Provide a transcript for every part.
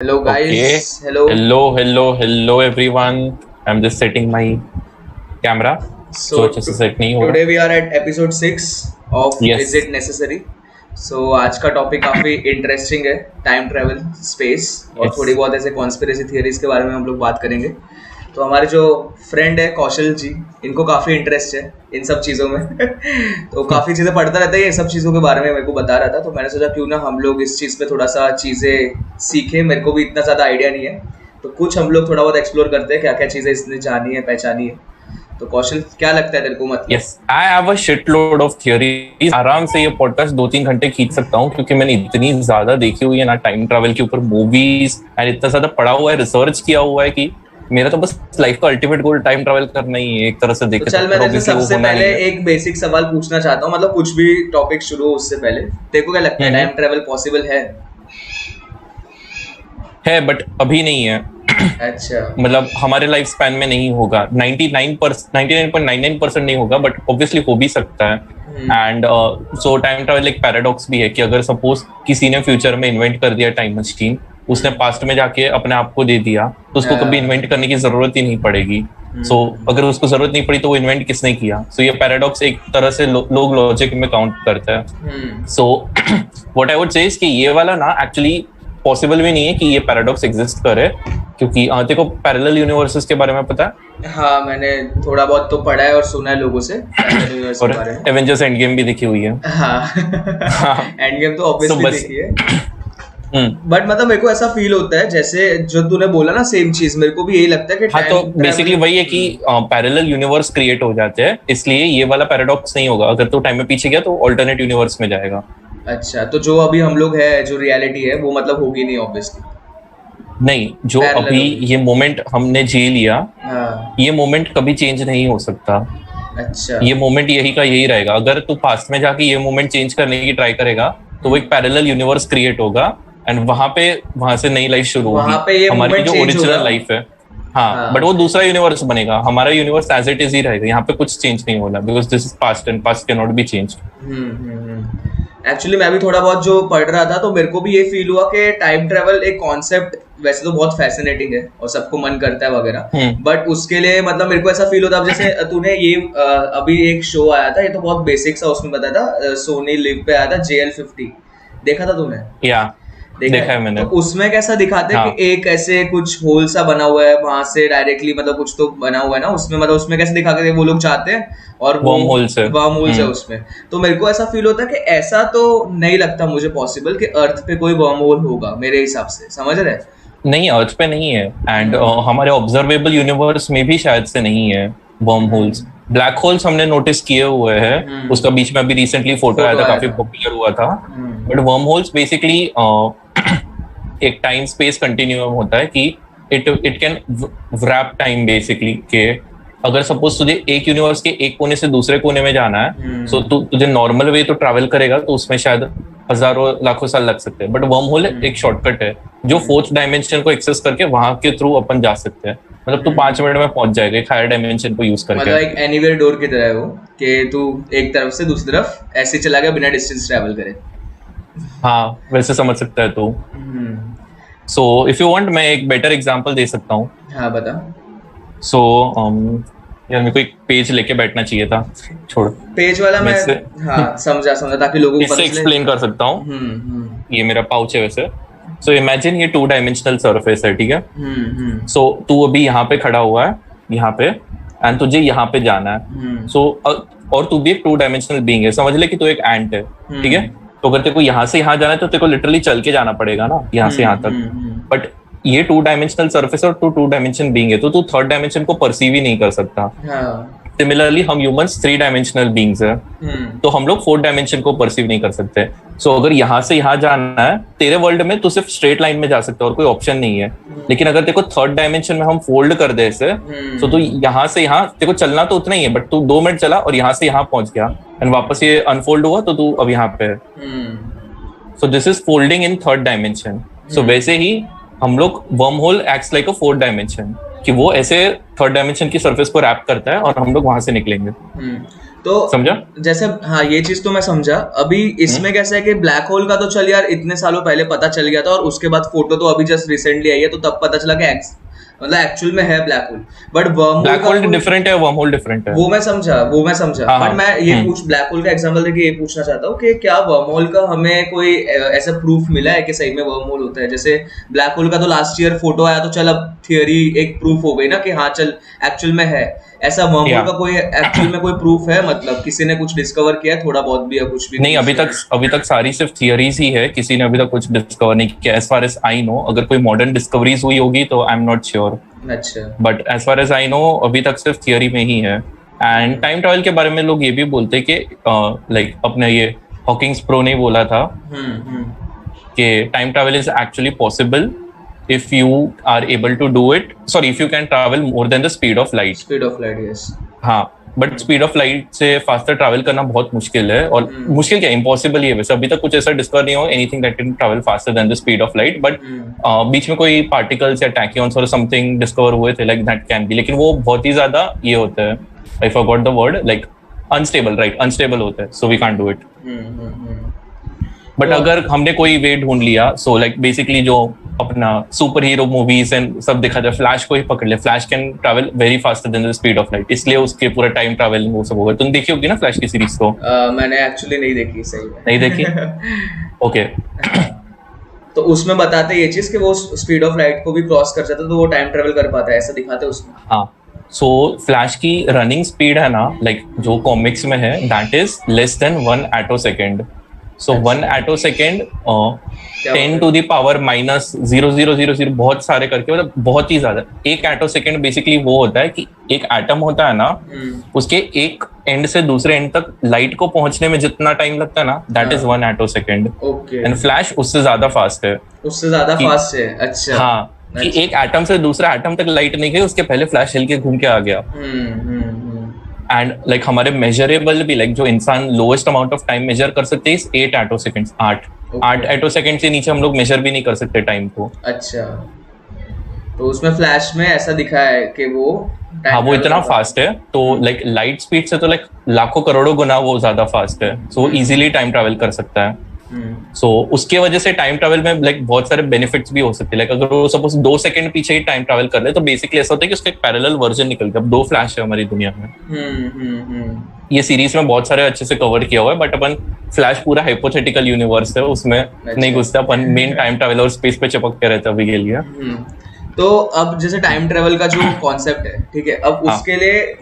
Hello Okay. guys, hello. Hello everyone. I'm just setting my camera जो So अच्छे से set नहीं हो today रहा. we are at episode 6 of Is Yes. It Necessary? So आज का टॉपिक काफी इंटरेस्टिंग है, टाइम ट्रैवल, स्पेस और थोड़ी Yes. बहुत ऐसे कॉन्स्पिरेसी थियरीज के बारे में हम लोग बात करेंगे. तो हमारे जो फ्रेंड है कौशल जी, इनको काफ़ी इंटरेस्ट है इन सब चीज़ों में. तो काफ़ी चीज़ें पढ़ता रहता है, ये सब चीज़ों के बारे में मेरे को बता रहा था. तो मैंने सोचा क्यों ना हम लोग इस चीज़ पे थोड़ा सा चीज़ें सीखें. मेरे को भी इतना ज़्यादा आइडिया नहीं है, तो कुछ हम लोग थोड़ा बहुत एक्सप्लोर करते हैं क्या क्या चीज़ें इसने जानी है, पहचानी है. तो कौशल क्या लगता है तेरे को, मतलब? Yes. I have a shitload of theories. आराम से ये पॉडकास्ट 2-3 घंटे खींच सकता हूँ क्योंकि मैंने इतनी ज्यादा देखी हुई है ना टाइम ट्रैवल के ऊपर मूवीज एंड इतना ज्यादा पढ़ा हुआ है, रिसर्च किया हुआ है कि मेरा तो बस लाइफ का अल्टीमेट गोल टाइम ट्रैवल करना ही है एक तरह से तो देखे चल तो. मैं तेरे से ऑब्वियसली वो सबसे होना पहले ही है. एक बेसिक सवाल पूछना चाहता हूँ, मतलब कुछ भी टॉपिक शुरू हो उससे पहले तेरे को क्या लगता है, टाइम ट्रैवल पॉसिबल है? है बट अभी नहीं है. अच्छा. मतलब हमारे लाइफ स्पैन में नहीं होगा. 99.99% नहीं होगा बट ऑब्वियसली हो भी सकता है. एंड सो टाइम ट्रैवल एक पैराडॉक्स भी है कि अगर सपोज किसी ने फ्यूचर में इन्वेंट कर दिया टाइम मशीन, उसने पास्ट में जाके अपने आप को दे दिया तो उसको कभी इन्वेंट करने की जरूरत ही नहीं पड़ेगी. सो अगर उसको जरूरत नहीं पड़ी तो वो इन्वेंट किसने किया. सो ये पैराडॉक्स एक तरह से लोग लॉजिक में काउंट करते हैं. So what I would say कि ये वाला ना एक्चुअली पॉसिबल भी नहीं है कि ये पैराडॉक्स एग्जिस्ट करे क्योंकि तेरे को पैरेलल यूनिवर्सेस के बारे में पता है. हाँ, मैंने थोड़ा बहुत तो पढ़ा है और सुना है लोगों से पैरेलल यूनिवर्स के और बारे में. एवेंजर्स एंड गेम भी देखी हुई है. हाँ. हाँ. एंड गेम तो So ऑब्वियसली बस देखी है. बट मतलब मेरे को ऐसा फील होता है जैसे जो तूने बोला ना, सेम चीज मेरे को भी यही लगता है कि हाँ, तो बेसिकली वही है कि पैरेलल यूनिवर्स क्रिएट हो जाते हैं, इसलिए ये वाला पैराडॉक्स नहीं होगा. अगर तो टाइम में पीछे गया तो ऑल्टरनेट यूनिवर्स में जाएगा. अच्छा, तो जो अभी हम लोग है, जो रियलिटी है वो मतलब होगी नहीं ऑब्वियसली. नहीं, जो Parallel अभी होगी. ये मोमेंट हमने जी लिया, हाँ. ये मोमेंट कभी चेंज नहीं हो सकता. अच्छा. ये मोमेंट यही का यही रहेगा. अगर तू पास्ट में जाके ये मोमेंट चेंज करने की ट्राई करेगा तो वो एक पैरेलल यूनिवर्स क्रिएट होगा एंड वहां से नई लाइफ शुरू वहां पे होगी. ये हमारी moment जो change ओरिजिनल होगा. लाइफ है, हाँ, हाँ. बट वो दूसरा यूनिवर्स बनेगा. हमारा यूनिवर्स एज इट इज ही रहेगा. यहाँ पे कुछ चेंज नहीं होगा because this is past and past can not be change. Actually मैं भी थोड़ा बहुत जो पढ़ रहा था तो मेरे को भी ये फील हुआ कि टाइम ट्रैवल एक कॉन्सेप्ट वैसे तो बहुत फैसिनेटिंग है और सबको मन करता है वगैरह, बट उसके लिए मतलब मेरे को ऐसा फील होता है. अब जैसे तूने ये अभी एक शो आया था, ये तो बहुत बेसिक सा उसमें बताया था, सोनी लिव पे आया था, JL50. देखा था तूने? या देखा है मैंने. तो उसमें कैसा दिखाते हैं हाँ. कि एक ऐसे कुछ होल सा बना हुआ है, वहां से डायरेक्टली मतलब कुछ तो बना हुआ है ना उसमें, मतलब उसमें कैसे दिखा के वो लोग जाते हैं और वर्म होल्स है. वर्म होल्स है उसमें. तो मेरे को ऐसा फील होता है कि ऐसा तो नहीं लगता मुझे पॉसिबल कि अर्थ पे कोई वर्म होल होगा मेरे हिसाब से, समझ रहे? नहीं, अर्थ पे नहीं है एंड हमारे ऑब्जर्वेबल यूनिवर्स में भी शायद से नहीं है वर्म होल्स. ब्लैक होल्स हमने नोटिस किए हुए हैं, उसका बीच में अभी रिसेंटली फोटो आया था, काफी पॉपुलर हुआ था. बट वर्म होल्स बेसिकली एक टाइम स्पेस कंटिन्यूम होता है कि it can wrap time basically. के अगर सपोज तुझे एक यूनिवर्स के एक कोने से दूसरे कोने में जाना है, सो तुझे नॉर्मल वे तो ट्रैवल करेगा तो उसमें शायद हजारों लाखों साल लग सकते हैं. बट वर्म होल एक शॉर्टकट है जो फोर्थ डायमेंशन को एक्सेस करके वहां के थ्रू अपन जा सकते हैं. मतलब तू 5 मिनट में पहुंच जाएगा एक हायर डायमेंशन को यूज करके. मतलब एक एनीवेयर डोर की तरह है वो, कि तू एक तरफ से दूसरी तरफ ऐसे चला गया बिना डिस्टेंस ट्रैवल करे. हाँ, वैसे समझ सकता है तू. सो इफ यू वांट मैं एक बेटर एग्जांपल दे सकता हूँ. हाँ बता. सो यार मेरे को एक पेज लेके बैठना चाहिए था. छोड़, पेज वाला मैं हाँ समझा ताकि लोगों को इससे एक्सप्लेन कर सकता हूँ. ये मेरा पाउच है वैसे. सो इमेजिन ये 2 डायमेंशनल सरफेस है, ठीक है. सो तू अभी यहाँ पे खड़ा हुआ है, यहाँ पे, एंड तुझे यहाँ पे जाना है. सो और तू भी एक 2 डायमेंशनल बीइंग है. समझ ले कि तू एक एंट है, ठीक है. तो अगर तेरे को यहाँ से यहाँ जाना है तो तेरे को लिटरली चल के जाना पड़ेगा ना यहाँ से यहाँ तक. बट ये 2 डायमेंशनल सरफेस और तू 2 डायमेंशन बीइंग है तो तू 3rd डायमेंशन को परसीव ही नहीं कर सकता. सिमिलरली हम ह्यूमंस 3 डायमेंशनल बीइंग्स है, तो हम लोग 4th डायमेंशन को परसीव नहीं कर सकते. सो अगर यहाँ से यहाँ जाना है तेरे वर्ल्ड में तो सिर्फ स्ट्रेट लाइन में जा सकते हो और कोई ऑप्शन नहीं है. लेकिन अगर तेरे को 3rd डायमेंशन में हम फोल्ड कर दे इसे, तो तू यहाँ से यहाँ, तेरे को चलना तो उतना ही है बट तू 2 मिनट चला और यहाँ से यहाँ पहुंच गया एंड वापस ये अनफोल्ड हुआ तो तू अब यहाँ पे है. So this is folding in 3rd dimension. So वैसे ही हम लोग wormhole acts like a 4th dimension कि वो ऐसे 3rd डायमेंशन की सरफेस को रैप करता है और हम लोग वहां से निकलेंगे. तो समझा? जैसे हाँ ये चीज तो मैं समझा। अभी इसमें कैसा है कि ब्लैक होल का तो चल यार इतने सालों पहले पता चल गया था, और उसके बाद फोटो तो अभी जस्ट रिसेंटली आई है, तो तब पता चला कि मतलब एक्चुअल में है black hole. But worm black hole hole का डिफरेंट है, वर्म होल डिफरेंट है। वो मैं समझा हाँ बट हाँ। मैं ये पूछ ब्लैक होल का एग्जांपल देके ये पूछना चाहता हूँ कि क्या वर्म होल का हमें कोई ऐसा प्रूफ मिला है कि सही में वर्म होल होता है? जैसे ब्लैक होल का तो लास्ट ईयर फोटो आया, तो चल अब थियरी एक प्रूफ हो गई ना कि हाँ चल एक्चुअल में है। ऐसा वर्म होल का कोई एक्चुअल में कोई प्रूफ है? मतलब किसी ने कुछ डिस्कवर किया है थोड़ा बहुत भी या कुछ भी? नहीं, अभी तक सारी सिर्फ थियरीज ही है, किसी ने अभी तक कुछ डिस्कवर नहीं किया as far as I know. अगर कोई मॉडर्न डिस्कवरीज हुई होगी तो आई एम नॉट श्योर। अच्छा। But as far as I know अभी तक सिर्फ थियरी में ही है। एंड टाइम ट्रैवल के बारे में लोग ये भी बोलते हैं कि लाइक अपने ये हॉकिंग्स प्रो ने बोला था कि time travel is actually possible if you are able to do it, sorry, if you can travel more than the speed of light. Speed of light, yes. हाँ, बट स्पीड ऑफ लाइट से faster travel करना बहुत मुश्किल है। और मुश्किल क्या, impossible ही है वैसे। अभी तक कुछ ऐसा डिस्कवर नहीं हो anything that can travel faster than the speed of light. But बीच में कोई पार्टिकल्स या टैक्यून्स और समथिंग डिस्कवर हुए थे लाइक दैट कैन बी, लेकिन वो बहुत ही ज्यादा ये होता है, I forgot the word, like unstable, right, unstable होता है, so we can't do it. But अगर हमने कोई वे ढूंढ लिया, सो लाइक बेसिकली जो अपना सुपर हीरो मूवीज एंड सब देखा जाए, फ्लैश को ही पकड़ ले, flash can travel very faster than the speed of light, इसलिए उसके पूरा टाइम ट्रैवलिंग वो सब होगा। तुम देखी होगी ना फ्लैश की सीरीज को? मैंने एक्चुअली नहीं देखी, सही में नहीं देखी। ओके। तो उसमें बताते ये चीज कि वो स्पीड ऑफ लाइट को भी क्रॉस कर जाता है, तो वो टाइम ट्रैवल कर पाता है, ऐसा दिखाते हैं उसमें। हाँ, सो फ्लैश की रनिंग स्पीड है ना, लाइक जो कॉमिक्स में है, that is less than 1 atto second. So 1 atto second 10 to the power minus 0000 बहुत सारे करके, मतलब बहुत ही ज्यादा। एक एटो सेकेंड बेसिकली वो होता है कि एक एटम होता है ना, उसके एक एंड से दूसरे एंड तक लाइट को पहुंचने में जितना टाइम लगता है ना, that is 1 atto second. And Flash उससे ज्यादा फास्ट है। उससे ज्यादा फास्ट है? अच्छा। हाँ, कि एक एटम से दूसरा एटम तक लाइट नहीं गई, उसके पहले फ्लैश हिल के घूम के आ गया। एंड लाइक हमारे मेजरेबल भी, लाइक जो इंसान lowest amount of time measure कर सकते हैं 8 एटो सेकेंड्स, 8 एटो सेकेंड से नीचे हम लोग मेजर भी नहीं कर सकते टाइम को। अच्छा, तो उसमें फ्लैश में ऐसा दिखा है कि वो हाँ, वो इतना फास्ट है, तो लाइक लाइट स्पीड से तो लाइक लाखों करोड़ों गुना वो ज्यादा फास्ट है, सो इजीली टाइम ट्रैवल कर सकता है। सो उसके वजह से टाइम ट्रैवल में लाइक बहुत सारे बेनिफिट्स भी हो सकते हैं। लाइक अगर वो सपोज 2 सेकंड पीछे ही टाइम ट्रैवल कर ले, तो बेसिकली ऐसा होता है कि उसका एक पैरेलल वर्जन निकल गया। अब 2 फ्लैश है हमारी दुनिया में। ये सीरीज में बहुत सारे अच्छे से कवर किया हुआ है, बट अपन फ्लैश पूरा हाइपोथेटिकल यूनिवर्स है, उसमें नहीं घुसता अपन। मेन टाइम ट्रैवल और स्पेस पे चिपक के रहता है अभी के लिए। तो अब जैसे टाइम ट्रेवल का जो कॉन्सेप्ट है, ठीक है, अब उसके लिए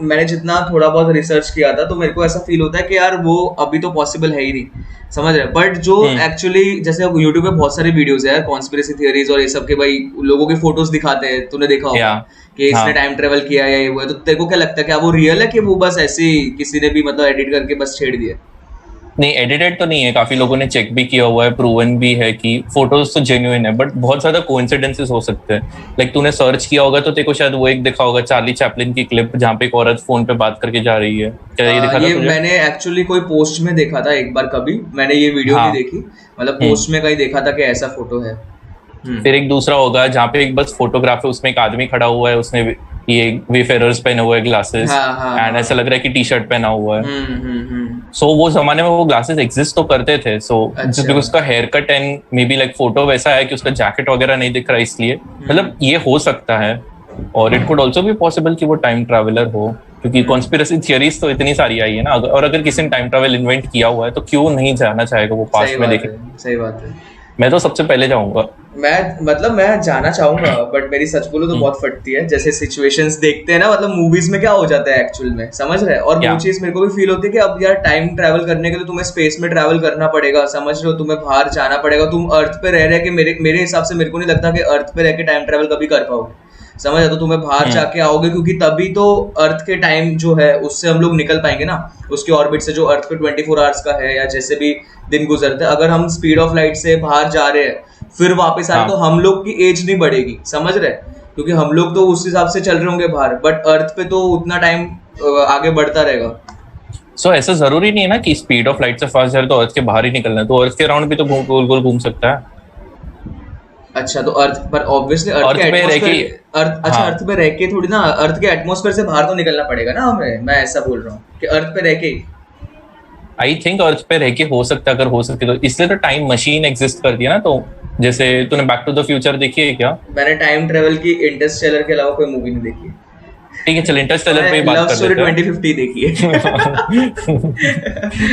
मैंने जितना थोड़ा बहुत रिसर्च किया था, तो मेरे को ऐसा फील होता है कि यार वो अभी तो पॉसिबल है ही नहीं, समझ रहे? बट जो एक्चुअली जैसे यूट्यूब पे बहुत सारे वीडियोस है यार, कॉन्स्पिरेसी थियरीज और ये सब के, भाई लोगों की फोटोज दिखाते हैं, तूने देखा होगा कि इसने टाइम ट्रेवल किया है, ये वो है, तो तेरे को क्या लगता है कि वो रियल है कि वो बस ऐसे ही किसी ने भी मतलब एडिट करके बस छेड़ दिया? नहीं, एडिटेड तो नहीं है, काफी लोगों ने चेक भी किया हुआ है, प्रूवन भी है कि फोटोज तो जेन्युइन है, बट बहुत ज्यादा कोइंसिडेंसेस हो सकते हैं। लाइक तूने सर्च किया होगा तो तेरे को शायद वो एक दिखा होगा, चार्ली चैपलिन की क्लिप जहाँ पे एक औरत फोन पे बात करके जा रही है। क्या ये दिखा था तुझे? मैंने एक्चुअली कोई पोस्ट में देखा था एक बार, कभी मैंने ये वीडियो नहीं देखी, मतलब पोस्ट में कहीं देखा था कि ऐसा फोटो है। फिर एक दूसरा होगा जहाँ पे एक बस फोटोग्राफ है, उसमें एक आदमी खड़ा हुआ है, उसने ये वेफेरर्स पहने हुए ग्लासेस, एंड ऐसा लग रहा है कि टी शर्ट पहना हुआ है। सो वो जमाने में वो ग्लासेस एग्जिस्ट तो करते थे, सो जस्ट बिकॉज़ उसका hair cut and maybe like photo वैसा है कि उसका जैकेट वगैरह नहीं दिख रहा है, इसलिए मतलब ये हो सकता है। और it could also be possible कि वो टाइम ट्रैवलर हो, क्योंकि कॉन्स्पिरेसी थियरीज तो इतनी सारी आई है ना। और अगर किसी ने टाइम ट्रैवल इन्वेंट किया हुआ है तो क्यों नहीं जाना चाहेगा वो पास्ट में देखे? सही बात है। मैं तो सबसे पहले जाऊंगा। मैं जाना चाहूंगा, बट मेरी सच बोलो तो बहुत फटती है। जैसे सिचुएशंस देखते हैं ना, मतलब मूवीज में क्या हो जाता है एक्चुअल में, समझ रहे हैं? और वो चीज मेरे को भी फील होती है कि अब यार टाइम ट्रैवल करने के लिए तुम्हें स्पेस में ट्रैवल करना पड़ेगा, समझ रहे हो? तुम्हें बाहर जाना पड़ेगा। तुम अर्थ पे रह रहे कि मेरे हिसाब से मेरे को नहीं लगता कि अर्थ पे रह के टाइम ट्रैवल कभी कर पाओगे, समझ रहे? तो तुम्हें बाहर जाके आओगे, क्योंकि तभी तो अर्थ के टाइम जो है उससे हम लोग निकल पाएंगे ना, उसके ऑर्बिट से, जो अर्थ पे 24 आवर्स का है या जैसे भी दिन गुजरते हैं। अगर हम स्पीड ऑफ लाइट से बाहर जा रहे हैं फिर वापस आए, तो हम लोग की एज नहीं बढ़ेगी, समझ रहे? क्योंकि हम लोग तो उस हिसाब से चल रहे होंगे बाहर, बट अर्थ पे तो उतना टाइम आगे बढ़ता रहेगा। सो ऐसा जरूरी नहीं है ना कि स्पीड ऑफ लाइट से फास्ट जाए तो अर्थ के बाहर ही निकलना है, तो अर्थ के अराउंड भी तो गोल गोल घूम सकता है। अच्छा, तो अर्थ पर ऑब्वियसली अर्थ अर्थ के पे रह के, एटमॉस्फेयर, अर्थ, अच्छा, हाँ अर्थ पे रह के थोड़ी ना, अर्थ के एटमॉस्फेयर से बाहर तो निकलना पड़ेगा ना हमें, मैं ऐसा बोल रहा हूँ कि अर्थ पे रह के ही। आई थिंक अर्थ पे रह के हो सकता है, अगर हो सके तो, इसलिए तो टाइम मशीन एग्जिस्ट कर दिया ना। तो जैसे तूने बैक टू द फ्यूचर देखी है क्या? मैंने टाइम ट्रेवल की इंटरस्टेलर के अलावा कोई मूवी नहीं देखी है। ठीक है, चल इंटरस्टेलर पे ही मैं बात लव कर स्टोरी लेते हैं। 2050 देखी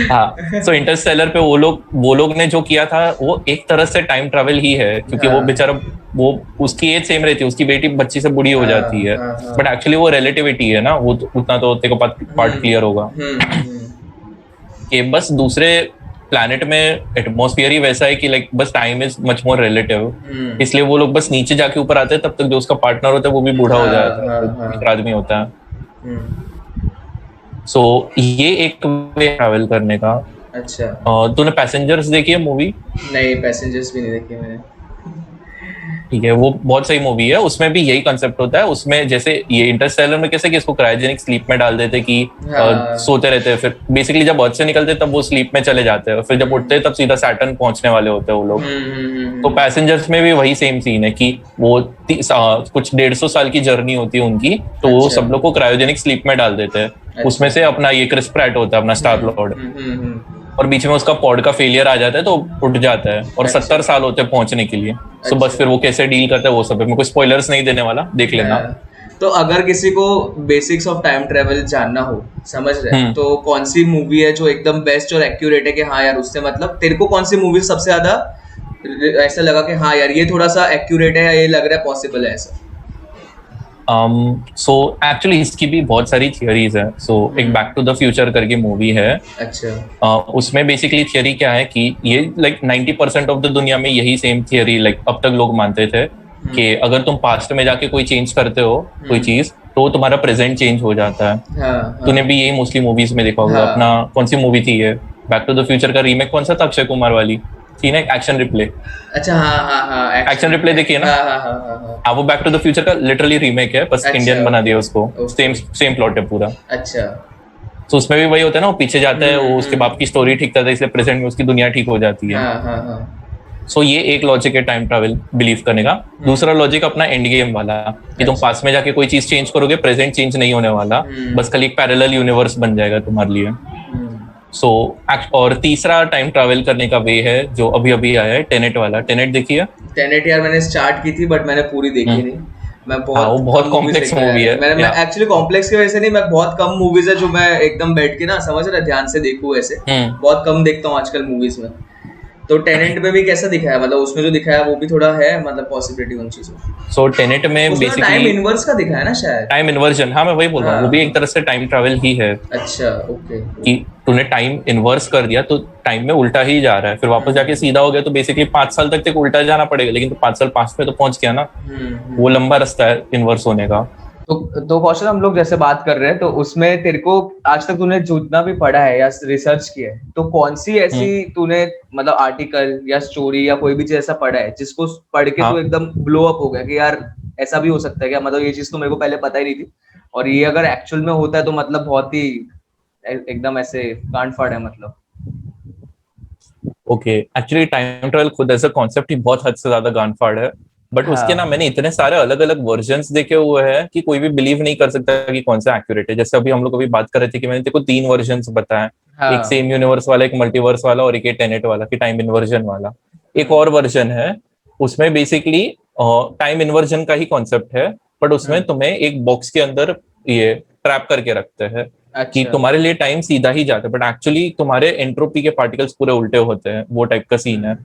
हाँ, सो इंटरस्टेलर पे वो लोग ने जो किया था वो एक तरह से टाइम ट्रैवल ही है, क्योंकि वो हाँ बेचारा, वो उसकी एज सेम रहती है, उसकी बेटी बच्ची से बूढ़ी हो हाँ जाती है, हाँ हाँ। बट एक्चुअली वो रिलेटिविटी है ना, वो उतना तो तेरे को पार्ट क्लियर होगा हम्म। कि बस दूसरे प्लैनेट में एटमॉस्फेयर ही वैसा है कि लाइक बस time is much more relative, इसलिए वो लोग बस नीचे जाके ऊपर आते हैं, तब तक जो उसका पार्टनर होता है वो भी बूढ़ा हो हाँ जाता है, हाँ वो हाँ। दूसरा आदमी होता है। हम्म। सो ये एक वे ट्रैवल करने का। अच्छा। तूने पैसेंजर्स देखी है मूवी? नहीं, पैसेंजर्स भी नहीं देखी मैंने। ठीक है, वो बहुत सही मूवी है, उसमें भी यही कंसेप्ट होता है। उसमें जैसे ये इंटरस्टेलर में कैसे कि इसको क्रायोजेनिक स्लीप में डाल देते कि हाँ। सोते रहते हैं, फिर बेसिकली जब अर्थ से निकलते तब वो स्लीप में चले जाते हैं, फिर जब उठते हैं तब सीधा सैटर्न पहुंचने वाले होते हैं वो लोग। तो पैसेंजर्स में भी वही सेम सीन है कि वो कुछ 150 साल की जर्नी होती है उनकी, तो वो अच्छा। सब लोग को क्रायोजेनिक स्लीप में डाल देते हैं। उसमें से अपना ये क्रिस प्रैट होता है, अपना स्टार लॉर्ड, और बीच में उसका पॉड का फेलियर आ जाता है तो उठ जाता है, और अच्छा। 70 साल होते हैं पहुंचने के लिए। सो बस अच्छा। फिर वो कैसे डील करता है वो सब है, मैं कोई स्पॉयलर्स नहीं देने वाला, देख लेना। तो अगर किसी को बेसिक्स ऑफ टाइम ट्रेवल जानना हो, समझ रहे हैं, तो कौन सी मूवी है जो एकदम बेस्ट और एक्यूरेट है कि हाँ यार उससे, मतलब तेरे को कौन सी मूवी सबसे ज्यादा ऐसा लगा कि हाँ यार ये थोड़ा सा एक्यूरेट है, ये लग रहा है पॉसिबल है ऐसा? सो एक्चुअली इसकी भी बहुत सारी थियरीज है। सो एक बैक टू द फ्यूचर करके मूवी है। अच्छा। उसमें बेसिकली थियरी क्या है कि ये लाइक 90% ऑफ द दुनिया में यही सेम थियरी लाइक अब तक लोग मानते थे कि अगर तुम पास्ट में जाके कोई चेंज करते हो कोई चीज, तो तुम्हारा प्रेजेंट चेंज हो जाता है। हाँ तूने भी यही मोस्टली मूवीज में देखा होगा। हाँ। अपना कौन सी मूवी थी ये, बैक टू द फ्यूचर का रीमेक कौन सा था, अक्षय कुमार वाली थी ना, एक्शन रिप्ले। अच्छा, हाँ हाँ हाँ, एक्शन रिप्ले देखिए ना। हाँ हाँ हाँ हाँ हाँ। हाँ, वो बैक टू द फ्यूचर का लिटरली रीमेक है, बस अच्छा। इंडियन बना दिया उसको। Okay। सेम प्लॉट है पूरा। अच्छा। तो उसमें भी वही होता है ना, वो पीछे जाता है, वो उसके बाप की स्टोरी ठीक करता है, इसलिए प्रेजेंट में उसकी दुनिया ठीक हो जाती है। हाँ हाँ हाँ। सो ये एक लॉजिक है टाइम ट्रैवल बिलीव करने का। दूसरा लॉजिक अपना एंड गेम वाला, कि तुम पास में जाके कोई चीज चेंज करोगे, प्रेजेंट चेंज नहीं होने वाला, बस खाली एक पैरेलल यूनिवर्स बन जाएगा तुम्हारे लिए। सो और तीसरा टाइम ट्रैवल करने का वे है जो अभी अभी आया है, टेनेट वाला। टेनेट देखिए। टेनेट यार मैंने स्टार्ट की थी बट मैंने पूरी देखी नहीं। मैं वो बहुत कम movies कॉम्प्लेक्स देखता मूवी है। मैं एक्चुअली कॉम्प्लेक्स की वजह से नहीं, मैं बहुत कम मूवीज है जो मैं एकदम बैठ के ना, समझ रहा, ध्यान से देखूं ऐसे। बहुत कम देखता हूँ आजकल मूवीज में। तो टेनेंट में भी कैसा दिखाया, मतलब उसमें जो दिखाया वो भी थोड़ा है, मतलब पॉसिबिलिटी उन चीजों की। सो टेनेट में उसमें टाइम बेसिकली इनवर्स का दिखाया ना शायद। टाइम इन्वर्जन, हाँ मैं वही बोल रहा हूँ, वो भी एक तरह से टाइम ट्रैवल ही है। अच्छा, ओके। कि तूने टाइम इन्वर्स कर दिया तो टाइम में उल्टा ही जा रहा है, फिर वापस जाके सीधा हो गया, तो बेसिकली 5 साल तक तेको उल्टा जाना पड़ेगा, लेकिन तो 5 साल पास्ट में तो पहुंच गया ना। वो लंबा रास्ता है इन्वर्स होने का। तो कौशल, हम लोग जैसे बात कर रहे हैं, तो उसमें तेरे को आज तक तूने जितना भी पढ़ा है या रिसर्च किया है, तो कौन सी ऐसी तूने मतलब आर्टिकल या स्टोरी या कोई भी चीज ऐसा पढ़ा है जिसको पढ़ के तू एकदम ब्लो अप हो गया कि यार ऐसा भी हो सकता है क्या, मतलब ये चीज तो मेरे को पहले पता ही नहीं थी, और ये अगर एक्चुअल में होता है तो मतलब बहुत ही एकदम ऐसे कांड फाड़ है मतलब। ओके, एक्चुअली टाइम ट्रैवल खुद एज अ कॉन्सेप्ट ही बहुत हद से ज्यादा गांड फाड़ है, बट उसके ना मैंने इतने सारे अलग अलग वर्जन्स देखे हुए हैं कि कोई भी बिलीव नहीं कर सकता कि कौन सा एक्यूरेट है। जैसे अभी हम लोग अभी बात कर रहे थे कि मैंने तेको 3 वर्जन्स बताए, एक सेम यूनिवर्स वाला, एक मल्टीवर्स वाला, और एक टेनेट वाला कि टाइम इन्वर्जन वाला। एक और वर्जन है, उसमें बेसिकली टाइम इन्वर्जन का ही कॉन्सेप्ट है, बट उसमें तुम्हें एक बॉक्स के अंदर ये ट्रैप करके रखते हैं कि तुम्हारे लिए टाइम सीधा ही जाता है, बट एक्चुअली तुम्हारे एंट्रोपी के पार्टिकल्स पूरे उल्टे होते हैं। वो टाइप का सीन है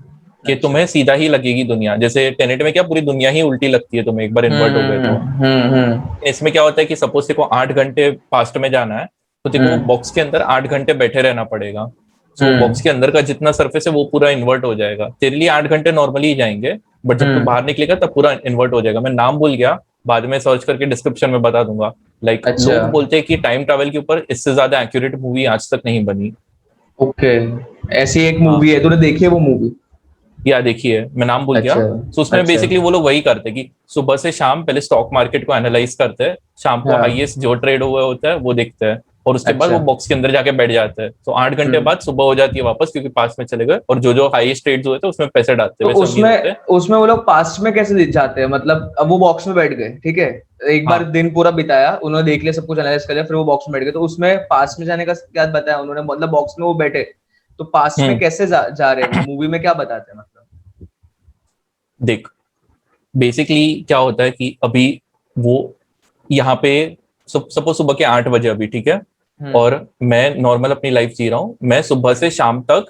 कि तुम्हें सीधा ही लगेगी दुनिया। जैसे टेनेट में क्या पूरी दुनिया ही उल्टी लगती है तुम्हें एक बार इन्वर्ट हो गए तो। इसमें क्या होता है कि सपोज तेको 8 घंटे पास्ट में जाना है, तो तेको बॉक्स के अंदर 8 घंटे बैठे रहना पड़ेगा। तो बॉक्स के अंदर का जितना सरफेस है वो पूरा इन्वर्ट हो जाएगा। तेरे लिए 8 घंटे नॉर्मली ही जाएंगे, बट जब तू बाहर निकलेगा तब पूरा इन्वर्ट हो जाएगा। मैं नाम भूल गया, बाद में सर्च करके डिस्क्रिप्शन में बता दूंगा। लाइक लोग बोलते हैं कि टाइम ट्रैवल के ऊपर इससे ज्यादा एक्यूरेट मूवी आज तक नहीं बनी। ओके, ऐसी एक मूवी है, तूने देखी है वो मूवी? या देखिए, मैं नाम भूल गया। तो उसमें बेसिकली वो लोग वही करते हैं कि सुबह से शाम पहले स्टॉक मार्केट को एनालाइज करते हैं, शाम को हाईएस्ट जो ट्रेड हुआ होता है वो देखते हैं, और उसके बाद वो बॉक्स के अंदर जाके बैठ जाता है। तो 8 घंटे बाद सुबह हो जाती है वापस, क्योंकि पास्ट में चले गए, और जो जो हाईएस्ट रेट्स हुए थे उसमें पैसे डालते तो हैं। उसमें वो लोग पास्ट में कैसे जाते हैं? मतलब अब वो बॉक्स में बैठ गए, ठीक है, एक बार दिन पूरा बिताया, उन्होंने देख लिया, सब कुछ एनालाइज कर लिया, फिर वो बॉक्स में बैठ गए, तो उसमें पास्ट में जाने का क्या बताया उन्होंने? मतलब बॉक्स में वो बैठे तो पास्ट में कैसे जा रहे हैं? मूवी में क्या बताते हैं मतलब? देख, बेसिकली क्या होता है कि अभी वो यहाँ पे सपोज सुबह के 8 बजे अभी, ठीक है, और मैं नॉर्मल अपनी लाइफ जी रहा हूँ। मैं सुबह से शाम तक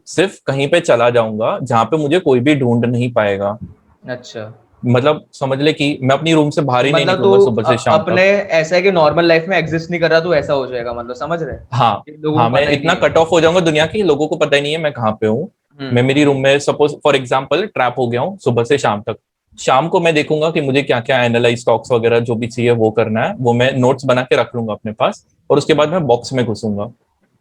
सिर्फ कहीं पे चला जाऊंगा जहां पे मुझे कोई भी ढूंढ नहीं पाएगा। अच्छा, मतलब समझ ले कि मैं अपनी रूम से बाहर ही नहीं मतलब निकलूंगा सुबह से शाम अपने तक। ऐसा है कि नॉर्मल लाइफ में एग्जिस्ट नहीं कर रहा तो ऐसा हो जाएगा, मतलब समझ रहे हैं हाँ कि लोगों हाँ, को मैं पता ही नहीं इतना है। कट ऑफ हो जाऊंगा दुनिया की, लोगों को पता ही नहीं है मैं कहाँ पे हूँ। मैं मेरी रूम में सपोज फॉर एग्जाम्पल ट्रैप हो गया हूँ सुबह से शाम तक। शाम को मैं देखूंगा कि मुझे क्या क्या एनालाइज स्टॉक्स वगैरह जो भी चाहिए वो करना है, वो मैं नोट्स बना के रख लूंगा अपने पास, और उसके बाद मैं बॉक्स में घुसूंगा।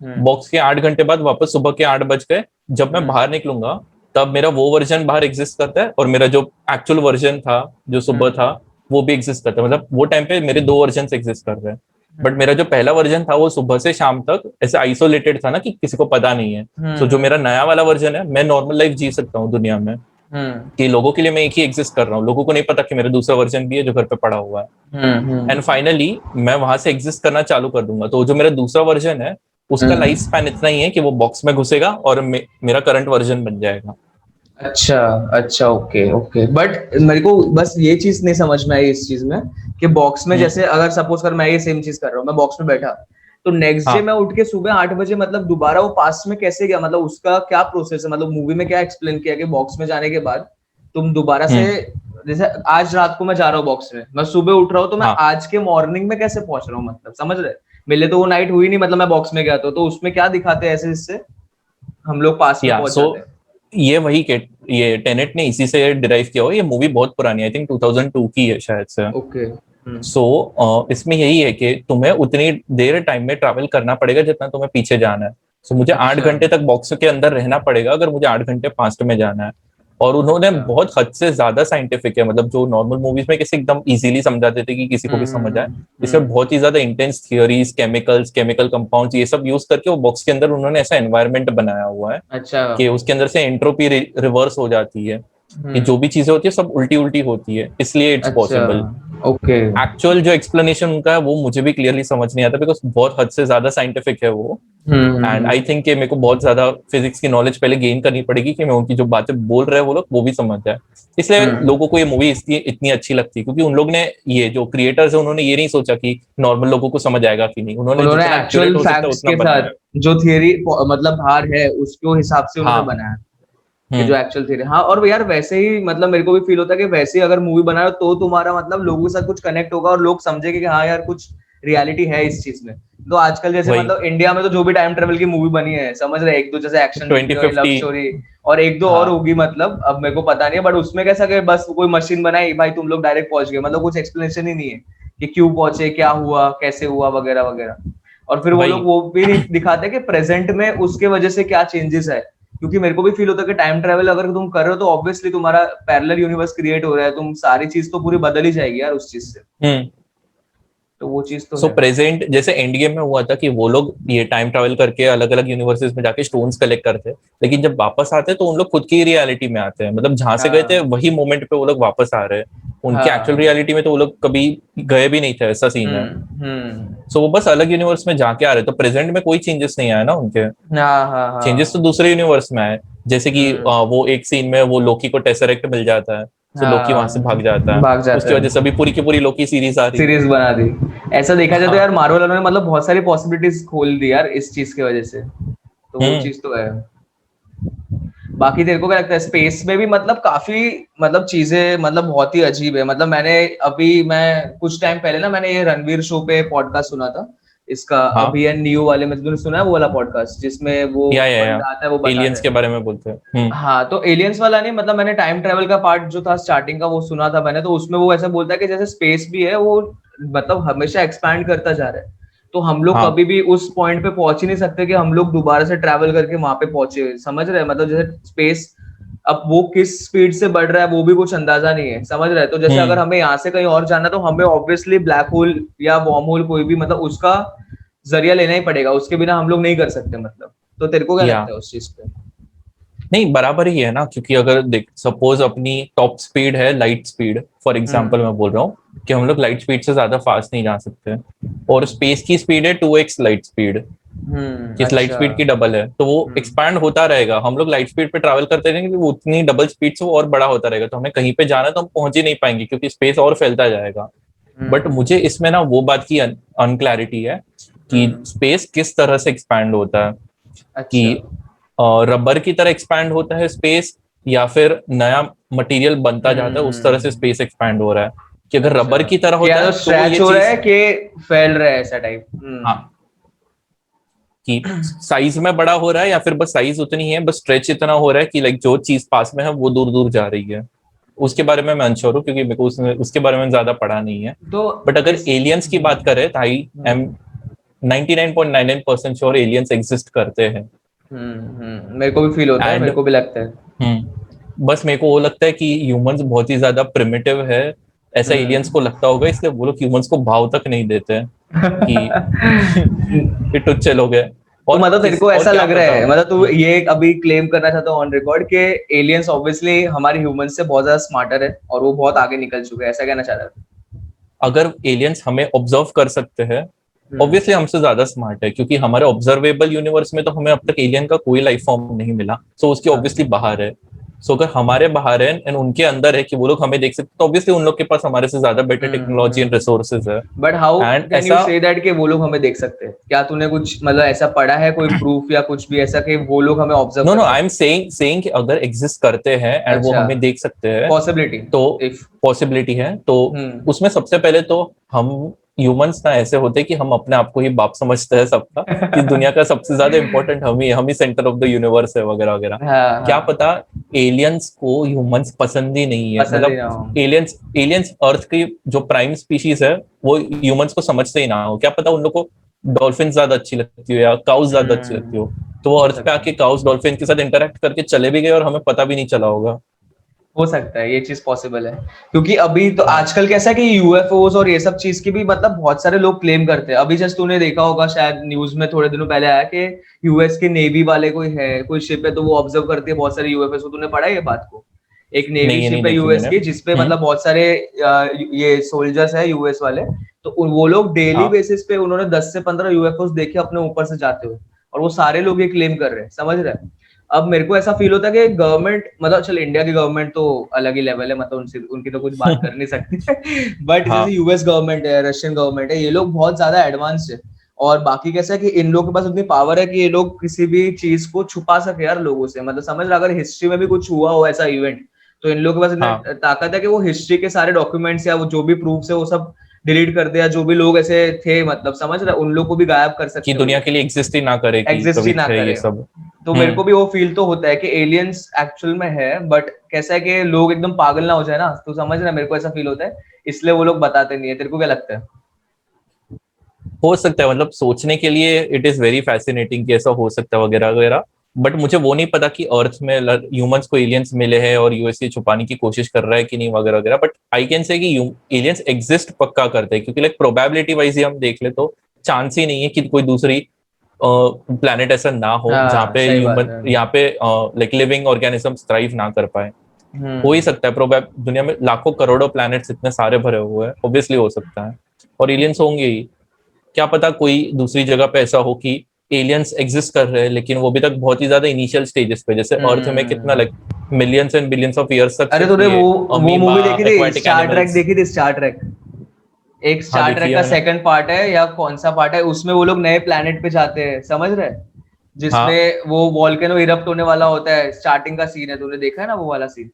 बॉक्स के 8 घंटे बाद वापस सुबह के 8 बज गए, जब मैं बाहर निकलूंगा तब मेरा वो वर्जन बाहर एग्जिस्ट करता है, और मेरा जो एक्चुअल वर्जन था जो सुबह था वो भी एग्जिस्ट करता है। मतलब वो टाइम पे मेरे 2 वर्जन एग्जिस्ट कर रहे हैं। बट मेरा जो पहला वर्जन था वो सुबह से शाम तक ऐसे आइसोलेटेड था ना, कि किसी को पता नहीं है। सो जो मेरा नया वाला वर्जन है, मैं नॉर्मल लाइफ जी सकता हूँ दुनिया में, कि लोगों के लिए मैं एक ही एग्जिस्ट कर रहा हूँ, लोगों को नहीं पता कि मेरा दूसरा वर्जन भी है जो घर पे पड़ा हुआ है। एंड फाइनली मैं वहां से एग्जिस्ट करना चालू कर दूंगा, तो जो मेरा दूसरा वर्जन है उसका लाइफ स्पैन इतना ही है कि वो बॉक्स में घुसेगा और मेरा करंट वर्जन बन जाएगा। अच्छा अच्छा, ओके ओके, बट मेरे को बस ये चीज नहीं समझ में आई इस चीज में कि बॉक्स में जैसे अगर सपोज कर मैं ये सेम चीज कर रहा हूँ, मैं बॉक्स में बैठा, तो नेक्स्ट डे हाँ, मैं उठ के सुबह 8 बजे मतलब दोबारा वो पास्ट में कैसे गया? मतलब उसका क्या प्रोसेस है? मतलब मूवी में क्या एक्सप्लेन किया कि बॉक्स में जाने के बाद तुम दोबारा से, जैसे आज रात को मैं जा रहा हूँ बॉक्स में, मैं सुबह उठ रहा हूँ, तो मैं हाँ, आज के मॉर्निंग में कैसे पहुंच रहा हूँ? मतलब समझ रहे? मिले तो वो नाइट हुई नहीं, मतलब मैं बॉक्स में गया तो उसमें क्या दिखाते हैं ऐसे जिससे हम लोग पास्ट में या पहुंच सो जाते हैं? ये वही के ये टेनेट ने इसी से डिराइव किया हो। ये मूवी बहुत पुरानी है, आई थिंक 2002 की है शायद से। ओके। सो इसमें यही है कि तुम्हें उतनी देर टाइम में ट्रैवल करना पड़ेगा जितना तुम्हें पीछे जाना है। सो मुझे 8 घंटे तक बॉक्स के अंदर रहना पड़ेगा अगर मुझे 8 घंटे पास्ट में जाना है। और उन्होंने बहुत हद से ज्यादा साइंटिफिक है, मतलब जो नॉर्मल मूवीज में किसी एकदम इजीली समझा देते कि किसी को भी समझ आए, इसमें बहुत ही ज्यादा इंटेंस थियोरीज, केमिकल कंपाउंड्स, ये सब यूज करके वो बॉक्स के अंदर उन्होंने ऐसा एनवायरनमेंट बनाया हुआ है अच्छा। कि उसके अंदर से एंट्रोपी रिवर्स हो जाती है, कि जो भी चीजें होती है सब उल्टी उल्टी होती है, इसलिए इट्स अच्छा, पॉसिबल। ओके। एक्चुअल जो एक्सप्लेनेशन उनका है वो मुझे भी क्लियरली समझ नहीं आता, बिकॉज बहुत हद से ज्यादा साइंटिफिक है वो। एंड आई थिंक मेरे को बहुत ज्यादा फिजिक्स की नॉलेज पहले गेन करनी पड़ेगी कि मैं उनकी जो बातें बोल रहे हैं वो लोग वो भी समझ जाए। इसलिए लोगों को ये मूवी इसलिए इतनी अच्छी लगती है, क्योंकि उन लोग ने, ये जो क्रिएटर्स है, उन्होंने ये नहीं सोचा कि नॉर्मल लोगों को समझ आएगा कि नहीं, उन्होंने उन्होंने जितना एक्चुअल एक्यूरेट हो सकता है फैक्ट्स उतना के बनाया साथ है। जो थियरी मतलब बाहर है उसके हिसाब से उन्होंने हाँ। बनाया कि जो एक्चुअल थियरी। हाँ, और यार वैसे ही मतलब मेरे को भी फील होता है कि वैसे ही अगर मूवी बना रहे हो तो तुम्हारा मतलब लोगों के साथ कुछ कनेक्ट होगा और लोग समझेंगे कि हाँ यार कुछ रियलिटी है इस चीज में। तो आजकल जैसे वही मतलब इंडिया में तो जो भी टाइम ट्रेवल की मूवी बनी है, समझ रहे, एक दो जैसे एक्शन मूवी और लव 2050। स्टोरी, और एक दो और हाँ। होगी, मतलब अब मेरे को पता नहीं है, बट उसमें कैसा कि बस कोई मशीन बनाई भाई, तुम लोग डायरेक्ट पहुंच गए, मतलब कुछ एक्सप्लेनेशन ही नहीं है कि क्यों पहुंचे, क्या हुआ, कैसे हुआ, वगैरह वगैरह। और फिर वो लोग वही वो भी नहीं दिखाते कि प्रेजेंट में उसके वजह से क्या चेंजेस है, क्योंकि मेरे को भी फील होता है कि टाइम ट्रेवल अगर तुम कर रहे हो तो ऑब्वियसली तुम्हारा पैरेलल यूनिवर्स क्रिएट हो रहा है, तुम सारी चीज तो पूरी बदल ही जाएगी यार उस चीज से। तो वो चीज तो सो है। प्रेजेंट जैसे एंड गेम में हुआ था कि वो लोग ये टाइम ट्रैवल करके अलग अलग यूनिवर्सेस में जाके स्टोन्स कलेक्ट करते हैं, लेकिन जब वापस आते हैं तो उन लोग खुद की रियलिटी में आते हैं, मतलब जहां से गए थे हाँ वही मोमेंट पे वो लोग वापस आ रहे हैं। उनकी एक्चुअल हाँ। रियलिटी में तो वो लोग कभी गए भी नहीं थे, ऐसा सीन है। हम्म। सो वो बस अलग यूनिवर्स में जाके आ रहे, तो प्रेजेंट में कोई चेंजेस नहीं आया ना उनके। हाँ हाँ चेंजेस तो हाँ। दूसरे यूनिवर्स में आए, जैसे कि हम्म। वो एक सीन में वो लोकी को टेसरेक्ट मिल जाता है, तो लोकी वहां से हाँ, भाग जाता है। भाग जाता उसकी वजह से है। अभी पूरी की पूरी लोकी सीरीज आ रही है। सीरीज बना दी। ऐसा देखा जाए तो यार हाँ। मार्वल वालों ने मतलब बहुत सारी पॉसिबिलिटीज खोल दी यार इस चीज की वजह से, तो वो हम्म। चीज तो है। बाकी तेरे को क्या लगता है स्पेस में भी मतलब काफी मतलब चीजें मतलब बहुत ही अजीब है? मतलब मैं कुछ टाइम पहले ना मैंने ये रणवीर शो पे पॉडकास्ट सुना था इसका, हाँ। अभी एंड न्यू वाले में, तुमने सुना है वो वाला पॉडकास्ट जिसमें वो या बंदा आता है वो बताता एलियंस है? के बारे में बोलते हैं। हाँ, तो एलियंस वाला नहीं, मतलब मैंने टाइम ट्रेवल का पार्ट जो था स्टार्टिंग का वो सुना था मैंने, तो उसमें वो ऐसा बोलता है कि जैसे स्पेस भी है वो मतलब हमेशा एक्सपैंड करता जा रहा है, तो हम लोग हाँ। कभी भी उस पॉइंट पे पहुंच ही नहीं सकते कि हम लोग दोबारा से ट्रैवल करके वहां पे पहुंचे, समझ रहे हैं? मतलब जैसे स्पेस अब वो किस स्पीड से बढ़ रहा है वो भी कुछ अंदाजा नहीं है, समझ रहे हैं? तो जैसे अगर हम्म। हमें यहाँ से कहीं और जाना तो हमें ऑब्वियसली ब्लैक होल या वॉर्म होल कोई भी मतलब उसका जरिया लेना ही पड़ेगा, उसके बिना हम लोग नहीं कर सकते मतलब। तो तेरे को क्या या लगता है उस चीज पे? नहीं, बराबर ही है ना, क्योंकि अगर देख सपोज अपनी टॉप स्पीड है लाइट स्पीड, फॉर एग्जांपल हम्म मैं बोल रहा हूँ कि हम लोग लाइट स्पीड से ज्यादा फास्ट नहीं जा सकते, और स्पेस की स्पीड है 2x लाइट स्पीड, कि लाइट अच्छा। स्पीड की डबल है, तो वो हम्म एक्सपैंड होता रहेगा। हम लोग लाइट स्पीड पे ट्रैवल करते रहेंगे, वो उतनी डबल स्पीड से वो और बड़ा होता रहेगा, तो हमें कहीं पे जाना है तो हम पहुंच ही नहीं पाएंगे, क्योंकि स्पेस और फैलता जाएगा। बट मुझे हम्म इसमें ना वो बात की अनक्लैरिटी है कि हम्म स्पेस किस तरह से एक्सपैंड होता है, अच्छा। कि रबर की तरह एक्सपैंड होता है स्पेस, या फिर नया मटेरियल बनता जाता है उस तरह से हम्म स्पेस एक्सपैंड हो रहा है। कि अगर अच्छा, रबर की तरह कि या होता तो है तो वो स्ट्रेच ये हो रहा चीज, है कि फैल रहा है, ऐसा टाइप। हाँ, कि साइज में बड़ा हो रहा है, या फिर बस साइज उतनी है, बस स्ट्रेच इतना हो रहा है कि लाइक जो चीज पास में है वो दूर दूर जा रही है। उसके बारे में मैं अनश्योर हूँ, क्योंकि मेरे को उसके बारे में ज्यादा पढ़ा नहीं है। तो बट अगर इस एलियंस की बात करें तो I M 99.99% sure aliens exist करते हैं। मेरे को भी फील होता है, एंड मेरे को भी लगता है। बस मेरे को वो लगता है कि ह्यूमंस बहुत ही ज्यादा प्रिमिटिव है, ऐसा एलियंस को हम्म लगता होगा, इसलिए वो लोग ह्यूमंस को भाव तक नहीं देते हैं कि ये टुच्चे लोग हैं। तो मतलब तेरे को और ऐसा क्या लग रहा पता। है, मतलब तू ये अभी क्लेम करना चाहता है ऑन रिकॉर्ड कि एलियंस ऑब्वियसली हमारे ह्यूमन से बहुत ज्यादा स्मार्टर है और वो बहुत आगे निकल चुके हैं, ऐसा कहना चाह रहा है? अगर एलियंस हमें ऑब्जर्व कर सकते हैं, हम्म ऑब्वियसली हमसे ज्यादा स्मार्ट है, क्योंकि हमारे ऑब्जर्वेबल यूनिवर्स में तो हमें अब तक एलियन का कोई लाइफ फॉर्म नहीं मिला, सो उसके हाँ। ऑब्वियसली बाहर है। सो अगर हमारे बाहर है एंड उनके अंदर है कि वो लोग हमें देख सकते, तो ऑब्वियसली उन लोग के पास हमारे से ज्यादा बेटर टेक्नोलॉजी एंड रिसोर्सेज है। But how and can you ऐसा, से दैट कि वो लोग हमें देख सकते हैं? क्या तूने कुछ मतलब ऐसा पढ़ा है, कोई प्रूफ या कुछ भी ऐसा कि वो लोग हमें ऑब्जर्व नो कर नो, आई एम सकते हैं? सेइंग कि अगर एग्जिस्ट करते हैं एंड वो अच्छा, हमें देख सकते हैं, पॉसिबिलिटी, तो इफ। पॉसिबिलिटी है, तो हम्म उसमें सबसे पहले तो हम ह्यूमंस ना ऐसे होते हैं कि हम अपने आप को ही बाप समझते हैं सबका, कि दुनिया का सबसे ज्यादा इंपॉर्टेंट हम ही सेंटर ऑफ द यूनिवर्स है वगैरह वगैरह। हाँ क्या हाँ, पता एलियंस को ह्यूमंस पसंद ही नहीं है, पसंद ही मतलब ना हो। एलियंस एलियंस अर्थ की जो प्राइम स्पीशीज है वो ह्यूमंस को समझते ही ना हो। क्या पता उन लोग को डॉल्फिन ज्यादा अच्छी लगती हो या काउस ज्यादा अच्छी लगती हो, तो वो हो अर्थ पे सकता आके है, काउस डॉल्फिन के साथ इंटरेक्ट करके चले भी गए और हमें पता भी नहीं चला होगा। हो सकता है ये चीज पॉसिबल है। क्योंकि अभी तो हाँ आजकल कैसा है कि यूएफओस और ये सब चीज की भी मतलब बहुत सारे लोग क्लेम करते हैं। अभी जस्ट तूने देखा होगा शायद न्यूज में थोड़े दिनों पहले आया कि यूएस के नेवी वाले कोई है, कोई शिप है, तो वो ऑब्जर्व करती है बहुत सारे यूएफओस को। तूने पढ़ा है ये बात को? एक नेवी नहीं, ये नहीं शिप है देखी यूएस मैंने। की जिसपे मतलब बहुत सारे ये सोल्जर्स है यूएस वाले। तो वो लोग डेली हाँ, बेसिस पे उन्होंने 10 से 15 यूएफओस देखे अपने ऊपर से जाते हुए, और वो सारे लोग ये क्लेम कर रहे हैं, समझ रहे हैं? अब मेरे को ऐसा फील होता है कि गवर्नमेंट, मतलब चल इंडिया की गवर्नमेंट तो अलग ही लेवल है, मतलब उनसे उनकी तो कुछ बात कर नहीं सकते बट जैसे हाँ, यूएस गवर्नमेंट है, रशियन गवर्नमेंट है, ये लोग बहुत ज्यादा एडवांस है। और बाकी कैसा है कि इन लोगों के पास उतनी पावर है कि ये लोग किसी भी चीज को छुपा सके यार लोगों से, मतलब समझ रहा, अगर हिस्ट्री में भी कुछ हुआ हो ऐसा इवेंट, तो इन लोगों के पास हाँ, इतना ताकत है कि वो हिस्ट्री के सारे डॉक्यूमेंट्स या वो जो भी प्रूफ्स है वो सब डिलीट कर दे, या जो भी लोग ऐसे थे, मतलब समझ रहा, उन लोग को भी गायब कर कि सकते हैं वो दुनिया लोग, के लिए एग्जिस्ट ही ना करे कि एग्जिस्ट ही कभी ना थे ये करे। सब। तो मेरे हम्म। को भी वो फील तो होता है कि एलियंस एक्चुअल में है, बट कैसा है कि लोग एकदम पागल ना हो जाए ना, तो समझ रहा है, मेरे को ऐसा फील होता है, इसलिए वो लोग बताते नहीं है। तेरे को क्या लगता है? हो सकता है, मतलब सोचने के लिए इट इज वेरी फैसिनेटिंग कि ऐसा हो सकता है वगैरह वगैरह। बट मुझे वो नहीं पता कि अर्थ में ह्यूमंस को एलियंस मिले हैं और यूएस ये छुपाने की कोशिश कर रहा है कि नहीं वगैरह वगैरह। बट आई कैन से कि एलियंस एग्जिस्ट पक्का करते हैं, क्योंकि लाइक प्रोबेबिलिटी वाइज ही हम देख ले तो चांस ही नहीं है कि कोई दूसरी प्लैनेट ऐसा ना हो जहाँ हाँ पे सही बात ह्यूमन, है। यहाँ पे लाइक लिविंग ऑर्गेनिजम्स थ्राइव ना कर पाए। हो ही हम्म सकता है, प्रोबेब दुनिया में लाखों करोड़ों प्लैनेट्स इतने सारे भरे हुए हैं, ऑब्वियसली हो सकता है, और एलियंस होंगे ही। क्या पता कोई दूसरी जगह पे ऐसा हो कि एलियंस एग्जिस्ट कर रहे हैं, लेकिन वो अभी तक बहुत ही ज्यादा इनिशियल स्टेजेस पे, जैसे अर्थ में कितना like hmm millions and billions of years तक अरे सिर्फ तूने ये वो अमीबा, मूवी देखी थी, एक्वाटिक स्टार ट्रैक एनिमल्स। देखी थी, स्टार ट्रैक? एक हाँ, स्टार देखी ट्रैक है का मैंने। सेकंड पार्ट है या कौन सा पार्ट है, उसमें वो लोग नए प्लेनेट पे जाते हैं, समझ रहे हैं? हाँ, जिसमें वो वॉल्केनो इरप्ट होने वाला होता है, स्टार्टिंग का सीन है, तूने देखा है ना वो वाला सीन?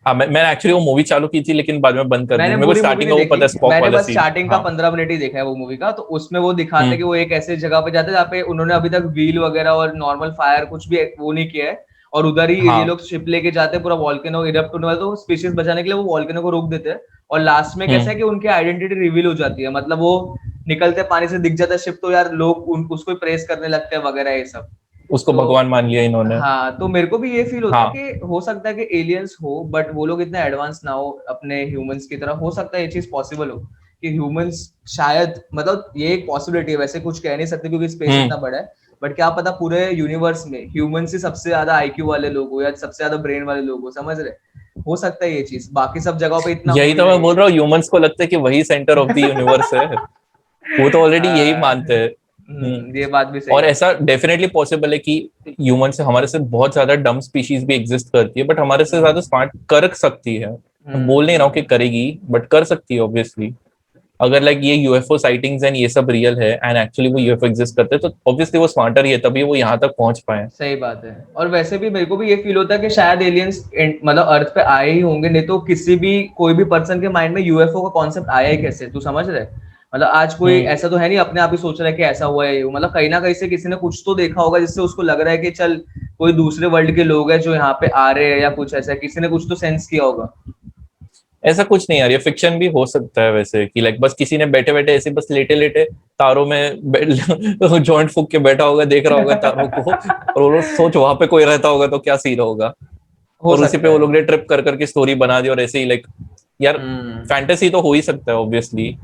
हाँ, मैंने एक्चुअली वो मूवी चालू की थी लेकिन बाद में बंद कर दी। मैंने मेरे को पूरी मूवी स्टार्टिंग नहीं का वो देखी, पता है, स्पॉक मैंने वाला बस सीन। स्टार्टिंग का हाँ। 15 मिनट ही देखा है वो मूवी का। तो उसमें वो दिखाते हैं हम्म। कि वो एक ऐसे जगह पे जाते हैं जहाँ पे उन्होंने अभी तक व्हील वगैरह और नॉर्मल फायर कुछ भी वो नहीं किया है, और उधर ही ये हाँ। लोग शिप लेके जाते हैं, पूरा वॉल्केनो इरप्ट होने वाला, तो स्पीशीज बचाने के लिए वो वॉल्केनो को रोक देते हैं। और लास्ट में कैसा है हम्म। कि उनकी आइडेंटिटी रिवील हो जाती है, मतलब वो निकलते पानी से दिख जाता है शिप, तो यार लोग उसको प्रेस करने लगते हैं वगैरह ये सब। उसको तो भगवान मान लिया इन्होंने। हाँ, तो मेरे को भी ये फील होता है हाँ, कि हो सकता है कि एलियंस हो, बट वो लोग इतने एडवांस ना हो अपने ह्यूमंस की तरह, हो सकता है ये चीज पॉसिबल हो कि ह्यूमंस शायद, मतलब ये एक पॉसिबिलिटी है, वैसे कुछ कह नहीं सकते क्योंकि स्पेस इतना बड़ा है, बट क्या पता पूरे यूनिवर्स में ह्यूमन से सबसे ज्यादा आईक्यू वाले लोग हो या सबसे ज्यादा ब्रेन वाले लोग हो, समझ रहे, हो सकता है ये चीज, बाकी सब जगहों पे इतना हो यही ही तो मैं रही बोल रहा हूँ, ह्यूमंस को लगता है कि वही सेंटर ऑफ द यूनिवर्स है। वो तो ऑलरेडी यही मानते हैं। ये बात भी सही और है। ऐसा डेफिनेटली पॉसिबल है कि ह्यूमन से हमारे से बहुत ज्यादा डम स्पीशीज भी एग्जिस्ट करती है, बट हमारे से ज्यादा स्मार्ट कर सकती है। मैं बोल नहीं रहा हूँ कि करेगी, बट कर सकती है ऑब्वियसली। अगर लाइक ये यूएफओ साइटिंग्स एंड ये सब रियल है एंड एक्चुअली वो यूएफओ एग्जिस्ट करते हैं, तो ऑब्वियसली वो स्मार्टर ही है, तभी वो यहाँ तक पहुंच पाए। सही बात है। और वैसे भी मेरे को भी ये फील होता है कि शायद एलियंस मतलब अर्थ पे आए ही होंगे, नहीं तो किसी भी कोई भी पर्सन के माइंड में यूएफओ का कॉन्सेप्ट आया ही कैसे, तू समझ रहे, मतलब आज कोई ऐसा तो है नहीं अपने आप ही सोच रहा है कि ऐसा हुआ है, मतलब कहीं ना कहीं से किसी ने कुछ तो देखा होगा जिससे उसको लग रहा है कि चल कोई दूसरे वर्ल्ड के लोग हैं जो यहाँ पे आ रहे हैं, या कुछ ऐसा किसी ने कुछ तो सेंस किया होगा। ऐसा कुछ नहीं यार, ये फिक्शन भी हो सकता है वैसे, कि लाइक बस किसी ने बैठे बैठे ऐसे बस लेटे लेटे तारों में जॉइंट फूक के बैठा होगा, देख रहा होगा तारों को, और वो लोग सोच वहां पे कोई रहता होगा तो क्या सीन होगा, हो और उसी पे सकता वो है। लोग ने ट्रिप कर करके स्टोरी बना दी, और ऐसे ही लाइक यार फैंटेसी तो हो ही सकता है ऑब्वियसली।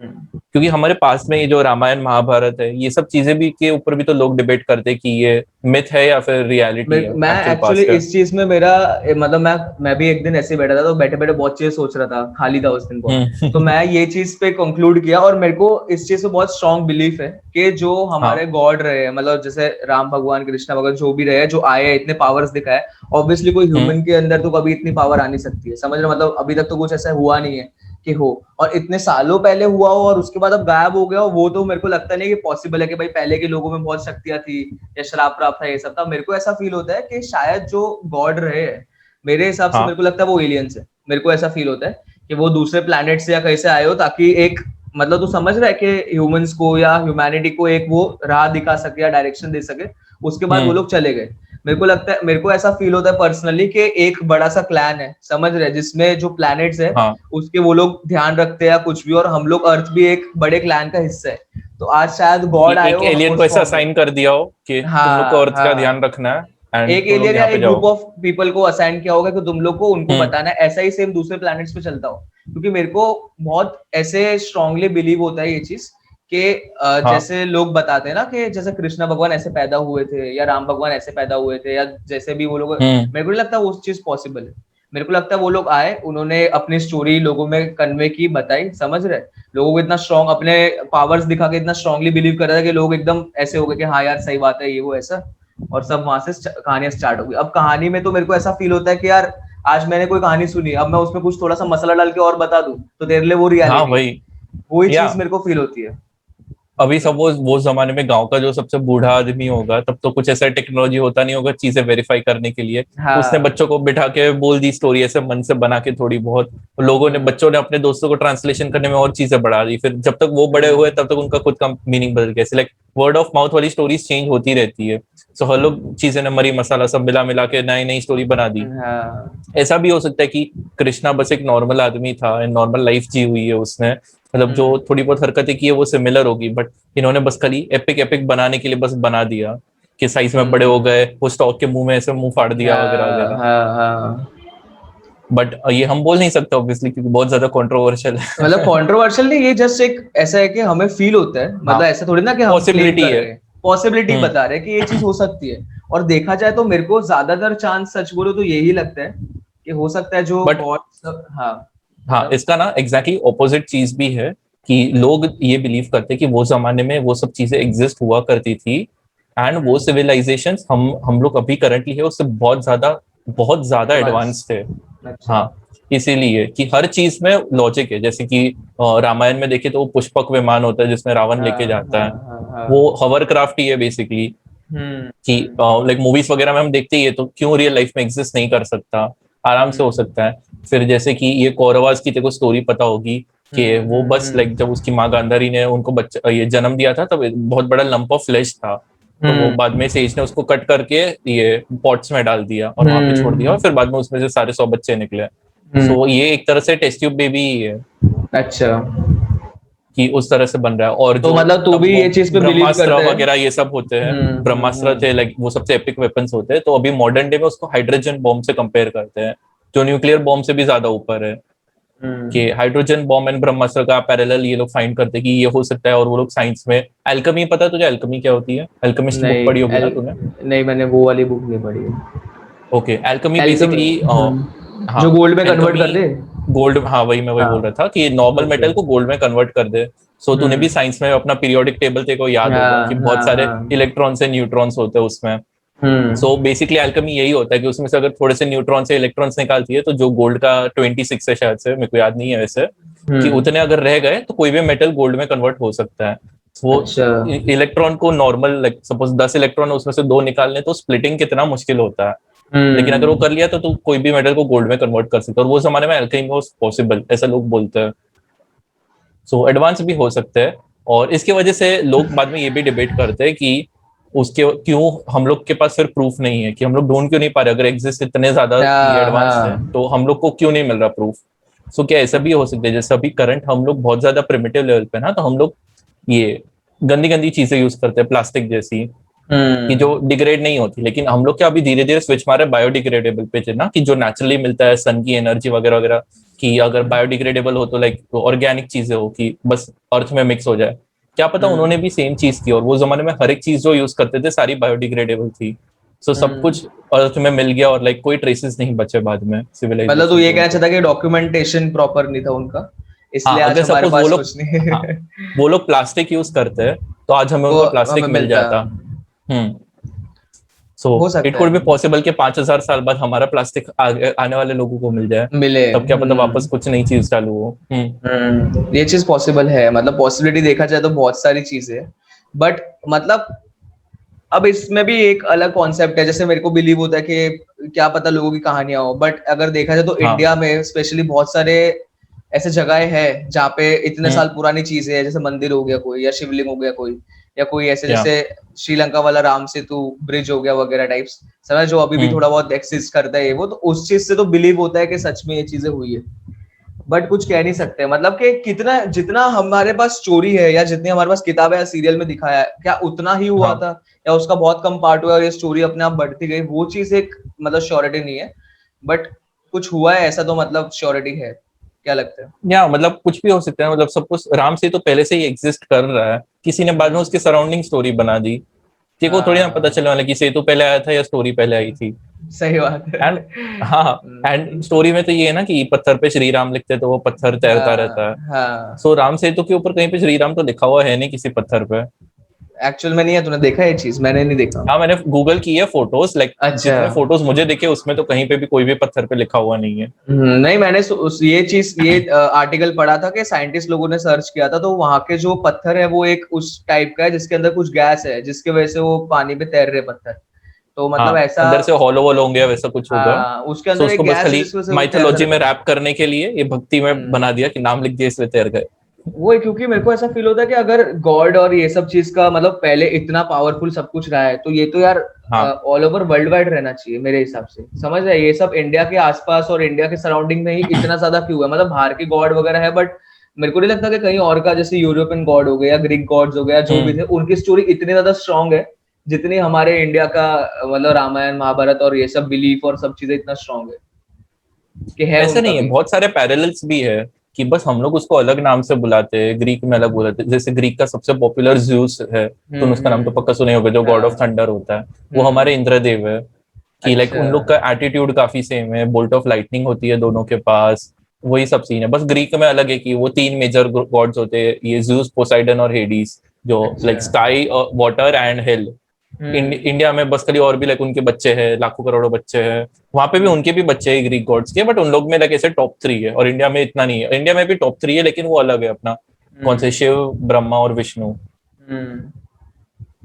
क्योंकि हमारे पास में ये जो रामायण महाभारत है, ये सब चीजें भी के ऊपर भी तो लोग डिबेट करते हैं कि ये मिथ है या फिर रियलिटी है, मैं एक्चुअल एक्चुअली पास्ट है। इस चीज में मेरा मतलब मैं भी एक दिन ऐसे ही बैठा था, तो बैठे बैठे बहुत चीजें सोच रहा था, खाली था उस दिन बहुत, तो मैं ये चीज पे कंक्लूड किया, और मेरे को इस चीज पे बहुत स्ट्रांग बिलीफ है कि जो हमारे हाँ। गॉड रहे हैं, मतलब जैसे राम भगवान कृष्ण भगवान जो भी रहे, जो आए हैं इतने पावर्स दिखाए, ऑब्वियसली कोई ह्यूमन के अंदर तो कभी इतनी पावर आ नहीं सकती है, समझ रहे, मतलब अभी तक तो कुछ ऐसा हुआ नहीं है कि हो, और इतने सालों पहले हुआ हो और उसके बाद अब गायब हो गया हो, वो तो मेरे को लगता नहीं कि पॉसिबल है कि भाई पहले के लोगों में बहुत शक्तियां थी या शराब प्राप्त था ये सब था। मेरे को ऐसा फील होता है कि शायद जो गॉड रहे हैं, मेरे हिसाब से हाँ। मेरे को लगता है वो एलियंस है, मेरे को ऐसा फील होता है कि वो दूसरे प्लैनेट से या कहीं से आए हो, ताकि एक मतलब तू समझ रहा है कि ह्यूमंस को या ह्यूमैनिटी को एक वो राह दिखा सके या डायरेक्शन दे सके, उसके बाद वो लोग चले गए। मेरे को लगता है, मेरे को ऐसा फील होता है पर्सनली कि एक बड़ा सा क्लैन है, समझ रहे, जिसमें जो प्लैनेट्स है हाँ। उसके वो लोग ध्यान रखते हैं या कुछ भी, और हम लोग अर्थ भी एक बड़े क्लैन का हिस्सा है, तो आज शायद कि गॉड आए एक हो एलियन को उस ऐसा फॉर्म में। असाइन कर दिया हो कि तुम लोग को हाँ अर्थ का हाँ, ध्यान रखना है एंड एक तुम लोग एलियन या यहाँ पे एक ग्रुप जाओ। ऑफ पीपल को असाइन किया होगा कि तुम लोग को उनको बताना है, ऐसा ही सेम दूसरे प्लैनेट्स पे चलता हो, क्योंकि मेरे को बहुत ऐसे स्ट्रांगली बिलीव होता है ये चीज कि हाँ। जैसे लोग बताते हैं ना कि जैसे कृष्ण भगवान ऐसे पैदा हुए थे या राम भगवान ऐसे पैदा हुए थे, या जैसे भी वो लोग, मेरे को नहीं लगता वो चीज पॉसिबल है। मेरे को लगता है वो लोग आए, उन्होंने अपनी स्टोरी लोगों में कन्वे की, बताई, समझ रहे, लोगों को इतना स्ट्रांग अपने पावर्स दिखा के इतना स्ट्रांगली बिलीव कर रहा था कि लोग एकदम ऐसे हो गए कि हाँ यार सही बात है ये वो ऐसा, और सब वहां से कहानियां स्टार्ट हो गई। अब कहानी में तो मेरे को ऐसा फील होता है कि यार आज मैंने कोई कहानी सुनी, अब मैं उसमें कुछ थोड़ा सा मसाला डाल के और बता दूं तो तेरे लिए वो हाँ रियलिटी है, वही। वही या चीज मेरे को फील होती है। अभी सब वो जमाने में गांव का जो सबसे बूढ़ा आदमी होगा, तब तो कुछ ऐसा टेक्नोलॉजी होता नहीं होगा चीजें वेरीफाई करने के लिए। उसने हाँ। बच्चों को बिठा के बोल दी स्टोरी ऐसे मन से बना के थोड़ी बहुत, लोगों ने बच्चों ने अपने दोस्तों को ट्रांसलेशन करने में और चीजें बढ़ा दी, फिर जब तक वो बड़े हुए तब तक उनका खुद का मीनिंग बदल गया। लाइक वर्ड ऑफ माउथ वाली स्टोरीज चेंज होती रहती है। सो हर लोग चीजें ने मरी मसाला सब मिला मिला के नई नई स्टोरी बना दी। हाँ। ऐसा भी हो सकता है कि कृष्णा बस एक नॉर्मल आदमी था, नॉर्मल लाइफ जी हुई है उसने, मतलब जो थोड़ी बहुत हरकतें की है वो सिमिलर होगी, बट इन्होंने बस खाली एपिक एपिक बनाने के लिए बस बना दिया कि साइज में बड़े हो गए, वो स्टॉक के मुंह में ऐसे मुंह फाड़ दिया वगैरह हाँ वगैरह। हाँ हाँ। बट ये हम बोल नहीं सकते ऑब्वियसली, क्योंकि बहुत ज्यादा कंट्रोवर्शियल मतलब है। कंट्रोवर्शियल नहीं, ये जस्ट एक ऐसा है कि हमें फील होता है, मतलब हाँ, ऐसा थोड़ी ना कि हम क्लेम पॉसिबिलिटी कर है। रहे हैं, पॉसिबिलिटी हम्म। बता रहे हैं कि ये चीज हो सकती है। और देखा जाए तो मेरे को ज्यादातर चांस, सच बोलो तो यही लगता है कि हो सकता है जो बट गॉड। हाँ हाँ, बता। इसका ना एग्जैक्टली ऑपोजिट चीज भी है, कि लोग ये बिलीव करते हैं कि वो जमाने में वो सब चीजें एग्जिस्ट हुआ करती थी, एंड वो सिविलाइजेशन हम लोग अभी करंटली है उससे बहुत ज्यादा एडवांस। एडवांस थे। अच्छा। हाँ, इसीलिए कि हर चीज में लॉजिक है, जैसे कि रामायण में देखे तो वो पुष्पक विमान होता है जिसमें रावण हाँ लेके जाता हाँ है, हाँ वो हाँ। हवरक्राफ्ट ही है बेसिकली। कि हम्म। लाइक मूवीज वगैरह में हम देखते ही है, तो क्यों रियल लाइफ में एग्जिस्ट नहीं कर सकता, आराम से हो हम्म सकता है। फिर जैसे कि ये कौरवास की तेरे को स्टोरी पता होगी, कि वो बस लाइक जब उसकी माँ गांधारी ने उनको बच्चा ये जन्म दिया था, तब बहुत बड़ा लंप ऑफ फ्लेश था, तो वो हम्म बाद में सेज ने उसको कट करके ये पॉट्स में डाल दिया और वहां पे छोड़ दिया, और हम्म फिर बाद में उसमें से सारे 100 बच्चे निकले। हम्म। सो ये एक तरह से टेस्ट ट्यूब बेबी ही है, अच्छा, कि उस तरह से बन रहा है। और तो जो मतलब तू तब भी वो ये चीज पे बिलीव ब्रह्मास्त्र करते है। वगैरह ये सब होते हैं, ब्रह्मास्त्र थे हम्म। लाइक वो सबसे एपिक वेपन्स होते हैं, तो अभी मॉडर्न डे में उसको हाइड्रोजन बॉम्ब से कंपेयर करते हैं, जो न्यूक्लियर बॉम्ब से भी ज्यादा ऊपर है। कि हाइड्रोजन बॉम्ब एंड ब्रह्मास्त्र का पैरेलल ये लोग फाइंड करते कि ये हो सकता है, और वो लोग साइंस में एल्केमी, पता है तुझे एल्केमी क्या होती है? एल्केमिस्ट बुक पढ़ी होगी ना तूने? नहीं, मैंने वो वाली बुक नहीं पढ़ी है। ओके, एल्केमी बेसिकली जो गोल्ड में कन्वर्ट कर दे। गोल्ड, हाँ वही मैं वही बोल रहा था कि नॉर्मल मेटल को गोल्ड में कन्वर्ट कर दे। सो तूने भी साइंस में अपना पीरियोडिक टेबल तेरे को याद होगा कि बहुत सारे इलेक्ट्रॉन्स एंड न्यूट्रॉन्स होते हैं उसमें। सो बेसिकली एल्केमी यही होता है कि उसमें से अगर थोड़े से न्यूट्रॉन से इलेक्ट्रॉन्स निकालती है, तो जो गोल्ड का 26 है शायद से, मेरे को याद नहीं है वैसे, कि उतने अगर रह गए तो कोई भी मेटल गोल्ड में कन्वर्ट हो सकता है। वो इलेक्ट्रॉन को नॉर्मल, लाइक सपोज 10 इलेक्ट्रॉन उसमें से 2 निकालने, तो स्प्लिटिंग कितना मुश्किल होता है। लेकिन अगर वो कर लिया तो कोई भी मेटल को गोल्ड में कन्वर्ट कर सकता है, और वो जमाने में एल्केमी वाज पॉसिबल, ऐसा लोग बोलते हैं। सो एडवांस भी हो सकते हैं, और इसकी वजह से लोग बाद में ये भी डिबेट करते हैं कि उसके क्यों हम लोग के पास फिर प्रूफ नहीं है, कि हम लोग ढूंढ क्यों नहीं पा रहे, अगर एग्जिस्ट इतने ज्यादा एडवांस है तो हम लोग को क्यों नहीं मिल रहा प्रूफ। सो क्या ऐसा भी हो सकता है, जैसे अभी करंट हम लोग बहुत ज्यादा प्रिमिटिव लेवल पे ना, तो हम लोग ये गंदी गंदी चीजें यूज करते हैं, प्लास्टिक जैसी, कि जो डिग्रेड नहीं होती, लेकिन हम लोग क्या अभी धीरे धीरे स्विच मारे बायोडिग्रेडेबल पे ना, कि जो नेचुरली मिलता है, सन की एनर्जी वगैरह वगैरह, कि अगर बायोडिग्रेडेबल हो तो लाइक ऑर्गेनिक चीजें हो, कि बस अर्थ में मिक्स हो जाए। क्या पता उन्होंने भी सेम चीज की, और वो जमाने में हर एक चीज जो यूज करते थे सारी बायोडिग्रेडेबल थी। सो सब कुछ अर्थ में मिल गया, और लाइक कोई ट्रेसेस नहीं बचे बाद में सिविलाइजेशन। मतलब तू ये कहना चाहता है कि डॉक्यूमेंटेशन प्रॉपर नहीं था उनका, इसलिए आज हमारे पास कुछ नहीं है। वो लोग प्लास्टिक यूज करते हैं, तो आज हमें उनका प्लास्टिक मिल जाता। So it could be possible कि 5000 साल बाद हमारा प्लास्टिक आने वाले लोगों को मिल जाए, मिले, तब क्या पता वापस कुछ नई चीज चालू हो। ये चीज पॉसिबल है, मतलब पॉसिबिलिटी देखा जाए तो बहुत सारी चीजें है, बट मतलब अब इसमें भी एक अलग कॉन्सेप्ट है। जैसे मेरे को बिलीव होता है कि क्या पता लोगों की कहानियां हो, बट अगर देखा जाए तो इंडिया में स्पेशली बहुत सारे ऐसे जगह है जहाँ पे इतने साल पुरानी चीजें है, जैसे मंदिर हो गया कोई, या शिवलिंग हो गया कोई, या कोई ऐसे जैसे श्रीलंका वाला राम सेतु ब्रिज हो गया वगैरह टाइप्स, समझ, जो अभी भी थोड़ा बहुत एक्सिस्ट करता है वो, तो उस चीज से तो बिलीव होता है कि सच में ये चीजें हुई है। बट कुछ कह नहीं सकते, मतलब कि कितना, जितना हमारे पास स्टोरी है या जितनी हमारे पास किताबें या सीरियल में दिखाया है, क्या उतना ही हुआ था, या उसका बहुत कम पार्ट हुआ और ये स्टोरी अपने आप बढ़ती गई, वो चीज एक मतलब श्योरिटी नहीं है। बट कुछ हुआ है ऐसा तो मतलब श्योरिटी है। क्या लगता है? या मतलब कुछ भी हो सकता है, मतलब सब कुछ राम से तो पहले से ही एग्जिस्ट कर रहा है, किसी ने बाद में उसके सराउंडिंग स्टोरी बना दी, तेरे को थोड़ी ना पता चलने वाला कि सेतु पहले आया था या स्टोरी पहले आई थी। सही बात है। एंड स्टोरी में तो ये है ना कि पत्थर पे श्री राम लिखते तो वो पत्थर तैरता रहता है। सो राम सेतु के ऊपर कहीं पे श्री राम तो लिखा हुआ है नहीं किसी पत्थर पे। एक्चुअल में नहीं है, तूने देखा ये चीज? मैंने नहीं देखा। हाँ, मैंने गूगल की है फोटोज, लाइक जितने फोटोज मुझे दिखे उसमें तो कहीं पे भी कोई भी पत्थर पे लिखा हुआ नहीं है। नहीं, मैंने ये आर्टिकल पढ़ा था कि साइंटिस्ट लोगों ने सर्च किया था, तो वहां के जो पत्थर है वो एक उस टाइप का है जिसके अंदर कुछ गैस है, जिसके वजह से वो पानी पे तैर रहे पत्थर। तो मतलब ऐसा अंदर से हॉलो वॉल होंगे, वैसा कुछ होगा। उसके अंदर एक गैस है, माइथोलॉजी में रैप करने के लिए ये भक्ति में बना दिया कि नाम लिख दिया इसलिए तैर गए वो। क्योंकि मेरे को ऐसा फील होता है कि अगर गॉड और ये सब चीज का मतलब पहले इतना पावरफुल सब कुछ रहा है, तो ये तो यार ऑल ओवर वर्ल्ड वाइड रहना चाहिए मेरे हिसाब से, समझ रहे? ये सब इंडिया के आसपास और इंडिया के सराउंडिंग में ही इतना ज्यादा क्यों है? मतलब बाहर के गॉड वगैरह है, बट मेरे को नहीं लगता कि कहीं और का, जैसे यूरोपियन गॉड हो गए या ग्रीक गॉड्स हो गया, जो भी थे, उनकी स्टोरी इतनी ज्यादा स्ट्रांग है जितनी हमारे इंडिया का मतलब रामायण महाभारत और ये सब बिलीफ और सब चीजें इतना स्ट्रांग है कि है। ऐसा नहीं है, बहुत सारे पैरेलल्स भी है कि बस हम लोग उसको अलग नाम से बुलाते हैं, ग्रीक में अलग बुलाते हैं। जैसे ग्रीक का सबसे पॉपुलर ज़्यूस है, तो उसका नाम तो पक्का सुने होगे, जो गॉड ऑफ थंडर होता है, वो हमारे इंद्रदेव है। कि लाइक उन लोग का एटीट्यूड काफी सेम है, बोल्ट ऑफ लाइटनिंग होती है दोनों के पास, वही सब सीन है। बस ग्रीक में अलग है कि वो 3 मेजर गॉड्स होते हैं, ये ज़्यूस, पोसाइडन और हेडिस, जो like sky, water and hell. India में बस खाली और भी लाइक उनके बच्चे हैं, लाखों करोड़ों बच्चे हैं, वहां पे भी उनके भी बच्चे हैं ग्रीक गॉड्स के, बट उन लोग में लाइक ऐसे टॉप 3 है, और इंडिया में इतना नहीं है। इंडिया में भी टॉप 3 है, लेकिन वो अलग है अपना, कौन से, शिव, ब्रह्मा और विष्णु।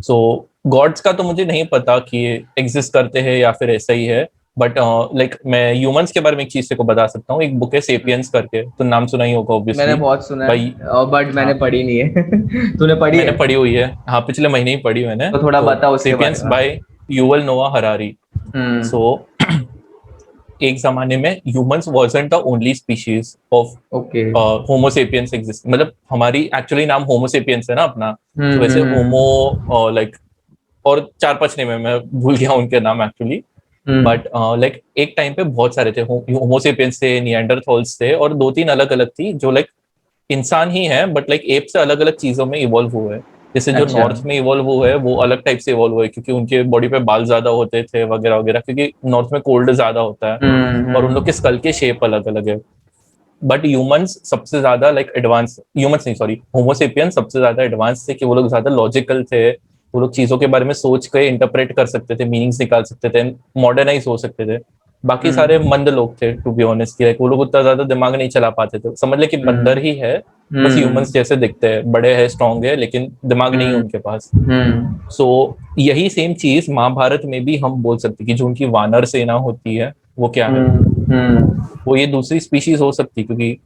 सो गॉड्स का तो मुझे नहीं पता कि एग्जिस्ट करते हैं या फिर ऐसा ही है, बट लाइक मैं ह्यूमंस के बारे में एक चीज को बता सकता हूँ। एक बुक है सेपियंस करके, तो नाम सुना ही होगा ऑब्वियसली। मैंने बहुत सुना है, बट मैंने पढ़ी नहीं है। तूने पढ़ी? मैंने पढ़ी हुई है, हाँ, पिछले महीने ही पढ़ी मैंने। तो थोड़ा बता उसके बारे में। सेपियंस बाय युवल नोआ हरारी। सो एक जमाने में humans wasn't the only species of homo sapiens exist. मतलब हमारी एक्चुअली नाम होमो सेपियंस है ना अपना, तो वैसे होमो लाइक और 4-5 नेम है, मैं भूल गया उनके नाम एक्चुअली। बट लाइक एक टाइम पे बहुत सारे थे, होमोसेपियंस थे, निएंडरथॉल्स थे, और 2-3 अलग अलग थी जो लाइक इंसान ही है बट लाइक एप से अलग अलग चीजों में इवॉल्व हुए हैं। जैसे जो अच्छा। नॉर्थ में इवॉल्व हुए हैं वो अलग टाइप से इवॉल्व हुए क्योंकि उनके बॉडी पे बाल ज्यादा होते थे वगैरह वगैरह, क्योंकि नॉर्थ में कोल्ड ज्यादा होता है, और उन लोग के स्कल के शेप अलग अलग है। बट ह्यूमंस सबसे ज्यादा लाइक एडवांस, ह्यूमंस नहीं सॉरी, होमोसेपियन सबसे ज्यादा एडवांस थे कि वो लोग ज्यादा लॉजिकल थे, वो लोग चीजों के बारे में सोच के इंटरप्रेट कर सकते थे, मीनिंग्स निकाल सकते थे, मॉडर्नाइज हो सकते थे। बाकी सारे मंद लोग थे टू बी ऑनेस्ट, लाइक वो लोग उतना ज्यादा दिमाग नहीं चला पाते थे, समझ ले कि बंदर ही है, बस ह्यूमंस जैसे दिखते हैं, बड़े हैं, स्ट्रांग है, लेकिन दिमाग नहीं है उनके पास। सो यही सेम चीज महाभारत में भी हम बोल सकते कि जो उनकी वानर सेना होती है वो क्या है, वो ये दूसरी स्पीशीज हो सकती क्योंकि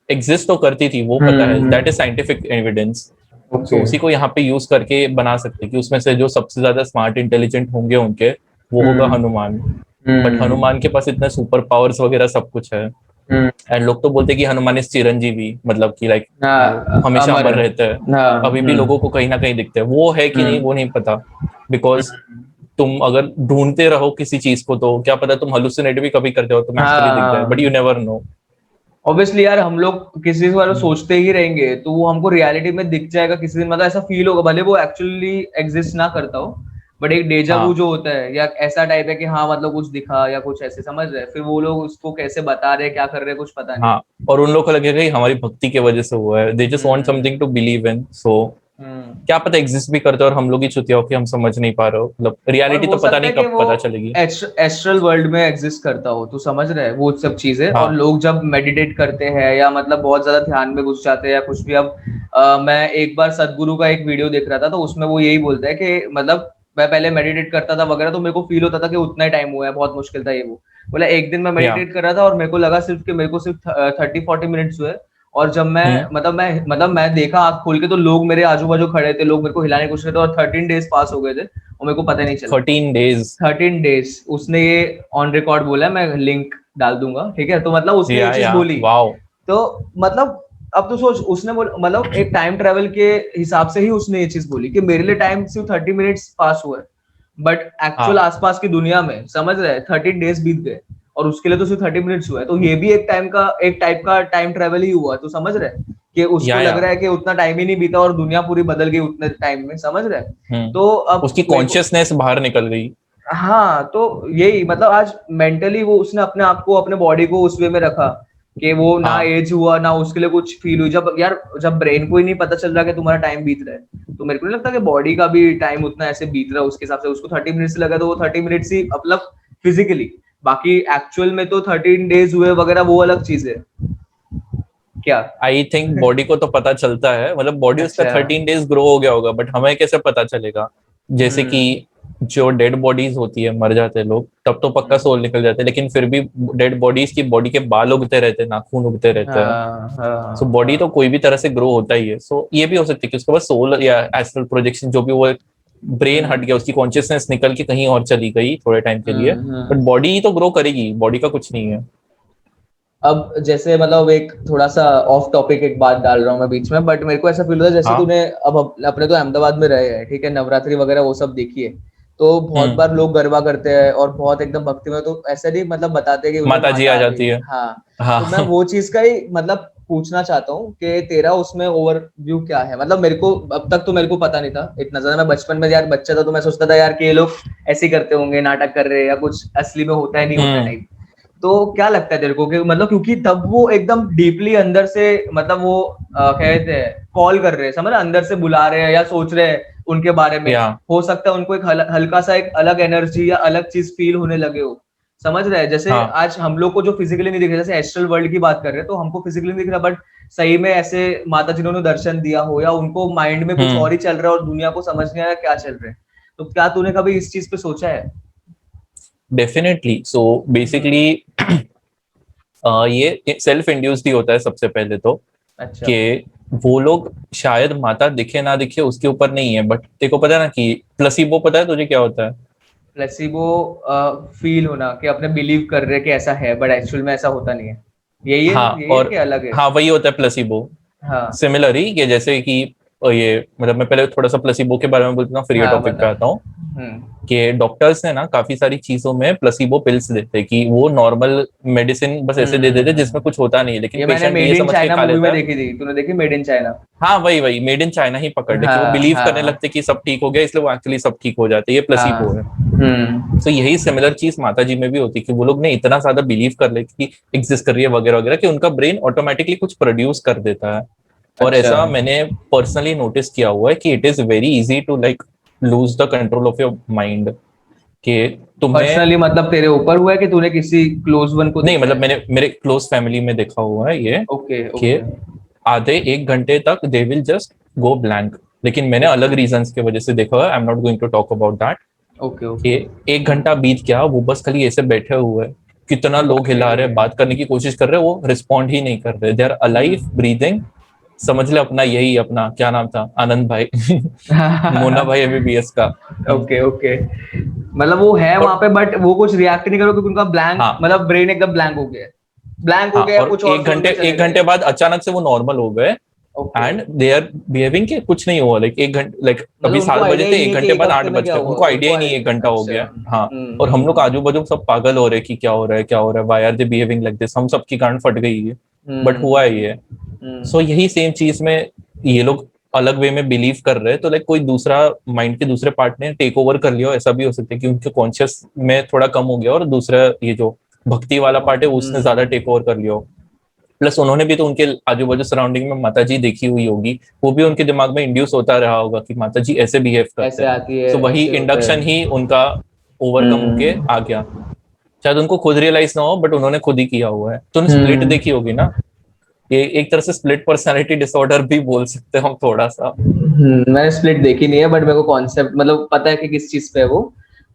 एग्जिस्ट तो करती थी, वो पता है, दैट इज साइंटिफिक एविडेंस। तो उसी को यहाँ पे यूज करके बना सकते कि उसमें से जो सबसे ज्यादा स्मार्ट इंटेलिजेंट होंगे उनके, वो होगा हनुमान। बट हनुमान के पास इतने सुपर पावर्स वगैरह सब कुछ है, एंड लोग तो बोलते हैं कि हनुमान इस चिरंजीवी, मतलब कि लाइक वो हमेशा अमर रहता है, अभी भी लोगों को कहीं ना कहीं दिखते हैं, वो है कि नहीं वो नहीं पता, बिकॉज तुम अगर ढूंढते रहो किसी चीज को तो क्या पता तुम हलुसिनेट भी कभी करते हो, तुम्हें एक्चुअली दिख जाए, but you never know. Obviously यार, हम लोग किसी चीज के बारे में सोचते ही रहेंगे तो वो हमको रियलिटी में दिख जाएगा किसी दिन, मतलब ऐसा फील होगा, भले वो एक्चुअली एग्जिस्ट ना करता हो, बट एक डेजा वू जो होता है या ऐसा टाइप है कि हाँ मतलब कुछ दिखा या कुछ ऐसे, समझ रहे, फिर वो लोग उसको कैसे बता रहे, क्या कर रहे हैं, कुछ पता नहीं। हाँ, और उन लोग को लगेगा कि हमारी भक्ति की वजह से हुआ है, they just want something to believe in, so क्या पता एग्जिस्ट भी करते और हम लोग ही चुतिया हो कि हम समझ नहीं पा रहे हो, मतलब रियलिटी तो पता नहीं कब पता चलेगी। एस्ट्रल वर्ल्ड में एग्जिस्ट करता हो, तो समझ रहे हैं वो सब चीजें। और लोग जब मेडिटेट करते हैं या मतलब बहुत ज्यादा ध्यान में घुस जाते हैं या कुछ भी। अब मैं एक बार सदगुरु का एक वीडियो देख रहा था, तो उसमें वो यही बोलता है कि मतलब मैं पहले मेडिटेट करता था वगैरह, तो मेरे को फील होता था कि उतना ही टाइम हुआ है, बहुत मुश्किल था ये वो। बोला एक दिन मैं मेडिटेट कर रहा था और मेरे को लगा सिर्फ कि मेरे को सिर्फ 30-40 मिनट्स हुए, और जब मैं देखा आंख खोल के तो लोग मेरे आजू बाजू खड़े थे, लोग मेरे को हिलाने की कोशिश कर रहे थे, और 13 डेज पास हो गए थे और मेरे को पता नहीं चला। 13 डेज उसने ये ऑन रिकॉर्ड बोला है, मैं लिंक डाल दूंगा, ठीक है। तो मतलब उसने ये चीज बोली, तो मतलब अब तो सोच, उसने मतलब एक टाइम ट्रेवल के हिसाब से ही उसने ये चीज बोली कि मेरे लिए टाइम सिर्फ 30 मिनट्स पास हुआ है, बट एक्चुअल आसपास की दुनिया में समझ रहे 13 डेज बीत गए, और उसके लिए तो सिर्फ 30 मिनट्स हुआ है। तो ये भी एक टाइप का टाइम ट्रेवल ही हुआ, तो समझ रहे कि उसको लग रहा है कि उतना टाइम ही नहीं बीता और दुनिया पूरी बदल गई उतने टाइम में, समझ रहे। तो अब उसकी कॉन्शियसनेस बाहर निकल गई। हाँ, तो यही मतलब आज मेंटली वो उसने अपने आप को, अपने बॉडी को उस वे में रखा कि वो ना एज हुआ ना उसके लिए कुछ फील हुई। जब ब्रेन को ही नहीं पता चल रहा कि तुम्हारा टाइम बीत रहा है, तो मेरे को नहीं लगता कि बॉडी का भी टाइम उतना ऐसे बीत रहा है उसके हिसाब से। उसको 30 मिनट्स लगा तो वो 30 मिनट्स ही मतलब फिजिकली, बाकी एक्चुअल में तो 13 डेज हुए वगैरह, वो अलग चीज है क्या। आई थिंक बॉडी को तो पता चलता है, मतलब बॉडी उसका 13 डेज ग्रो हो गया होगा, बट हमें कैसे पता चलेगा। जैसे कि जो डेड बॉडीज होती है, मर जाते हैं लोग, तब तो पक्का सोल निकल जाते हैं, लेकिन फिर भी डेड बॉडीज की बॉडी के बाल उगते रहते हैं, नाखून उगते रहते हैं। सो बॉडी तो कोई भी तरह से ग्रो होता ही है। सो ये भी हो सकता है कि उसके बाद सोल या एस्ट्रल प्रोजेक्शन, जो भी वो ब्रेन हट गया, उसकी कॉन्शियसनेस निकल के कहीं और चली गई थोड़े टाइम के लिए, बट बॉडी तो ग्रो करेगी, बॉडी का कुछ नहीं है। अब जैसे मतलब एक थोड़ा सा ऑफ टॉपिक एक बात डाल रहा हूँ मैं बीच में, बट मेरे को ऐसा फील होता है जैसे तूने अब अपने तो अहमदाबाद में रहे हैं, ठीक है, नवरात्रि वगैरह वो सब देखिए, तो बहुत बार लोग गरबा करते हैं और बहुत एकदम भक्ति में, तो ऐसे नहीं मतलब बताते हैं कि माता जी आ जाती है। तो मैं वो चीज का ही मतलब पूछना चाहता हूँ कि तेरा उसमें ओवरव्यू क्या है। मतलब मेरे को अब तक तो मेरे को पता नहीं था इतना ज्यादा। मैं बचपन में यार बच्चा था तो मैं सोचता था यार कि ये लोग ऐसे ही करते होंगे, नाटक कर रहे हैं या कुछ असली में होता है नहीं होता टाइप। तो क्या लगता है तेरे को कि मतलब क्योंकि तब वो एकदम डीपली अंदर से मतलब वो कहते हैं कॉल कर रहे हैं, समझ, अंदर से बुला रहे हैं या सोच रहे हैं उनके बारे में, हो सकता है उनको एक हल्का सा एक अलग एनर्जी या अलग चीज फील होने लगे हो, समझ रहे हैं। जैसे आज हम लोग को जो फिजिकली नहीं दिख रहा, जैसे एस्ट्रल वर्ल्ड की बात कर रहे हैं तो हमको फिजिकली नहीं दिख रहा, बट सही में ऐसे माता जिन्होंने दर्शन दिया हो या उनको माइंड में कुछ और ही चल रहा है और दुनिया को समझ नहीं आया क्या चल रहा है। तो क्या तूने कभी इस चीज पे सोचा है? डेफिनेटली। सो बेसिकली ये सेल्फ इंड्यूस्ड ही होता है सबसे पहले तो। अच्छा। कि वो लोग शायद माता दिखे ना दिखे उसके ऊपर नहीं है, बट तेरे को पता है ना कि प्लेसिबो, पता है तुझे क्या होता है? प्लेसिबो फील होना कि अपने बिलीव कर रहे कि ऐसा है, बट एक्चुअल में ऐसा होता नहीं है, यही है। हाँ, यही और है कि अलग है? हाँ वही होता है प्लेसिबो। हाँ, सिमिलर ही कि जैसे कि ये मतलब मैं पहले थोड़ा सा प्लेसिबो के बारे में बोलता हूँ, फिर ये टॉपिक पे आता हूँ। कि डॉक्टर्स ने ना काफी सारी चीजों में प्लेसिबो पिल्स देते हैं कि वो नॉर्मल मेडिसिन बस ऐसे दे देते जिसमें कुछ होता नहीं है, लेकिन पेशेंट ये समझ के खा लेता है। देखी थी तूने, देखी मेड इन चाइना? हाँ वही मेड इन चाइना ही पकड़ ले कि वो बिलीव करने लगते कि सब ठीक हो गया, इसलिए वो एक्चुअली सब ठीक हो जाते, ये प्लेसिबो है। तो यही सिमिलर चीज माता जी में भी होती है कि वो लोग ने इतना ज्यादा बिलीव कर ले कि एग्जिस्ट कर रही है वगैरह वगैरह कि उनका ब्रेन ऑटोमेटिकली कुछ प्रोड्यूस कर देता है। और ऐसा मैंने पर्सनली नोटिस किया हुआ है कि it is very easy to like lose the control of your mind. कि तुम्हें पर्सनली मतलब तेरे ऊपर हुआ है कि तूने किसी क्लोज वन को? नहीं, मतलब मैंने मेरे क्लोज फैमिली में देखा हुआ है ये। ओके। आधे एक घंटे तक they will just go blank, लेकिन मैंने अलग रीजंस की वजह से देखा हुआ है, I am not going to talk about that. Okay. एक घंटा बीत गया, वो बस खाली ऐसे बैठे हुए, कितना लोग हिला रहे, बात करने की कोशिश कर रहे, वो रिस्पॉन्ड ही नहीं कर रहे, दे आर अलाइव ब्रीदिंग। समझ ले अपना यही अपना क्या नाम था, आनंद भाई मोना भाई एमबीबीएस का। ओके। मतलब वो है वहां पे बट वो कुछ रिएक्ट नहीं करो क्योंकि उनका ब्लैंक, मतलब ब्रेन एकदम ब्लैंक हो गया कुछ और एक घंटे बाद अचानक से वो नॉर्मल हो गए एंड दे आर बिहेविंग के कुछ नहीं हुआ। लाइक एक घंटे, लाइक अभी 7 बजे थे, एक घंटे बाद 8 बज गए, उनको आइडिया ही नहीं एक घंटा हो गया। हाँ, और हम लोग आजू बाजू सब पागल हो रहे कि क्या हो रहा है, why are they behaving like this, हम सबकी गांड फट गई है, बट हुआ है ये। सो यही सेम चीज में ये लोग अलग वे में बिलीव कर रहे हैं, तो लाइक कोई दूसरा माइंड के दूसरे पार्ट ने टेक ओवर कर लिया, ऐसा भी हो सकता है कि उनके कॉन्शियस में थोड़ा कम हो गया और दूसरा ये जो भक्ति वाला पार्ट है उसने ज्यादा टेक ओवर कर लिया। प्लस उन्होंने भी तो उनके आजू बाजू सराउंडिंग में माता जी देखी हुई होगी, वो भी उनके दिमाग में इंड्यूस होता रहा होगा कि माता जी ऐसे बिहेव करते हैं, तो वही इंडक्शन ही उनका ओवरकम होके आ गया। शायद उनको खुद रियलाइज ना हो बट उन्होंने खुद ही किया हुआ है। तो स्प्लिट देखी होगी ना, ये एक तरह से स्प्लिट पर्सनालिटी डिसऑर्डर भी बोल सकते हैं हम थोड़ा सा। मैंने स्प्लिट देखी नहीं है बट मेरे को कॉन्सेप्ट मतलब पता है कि किस चीज पे वो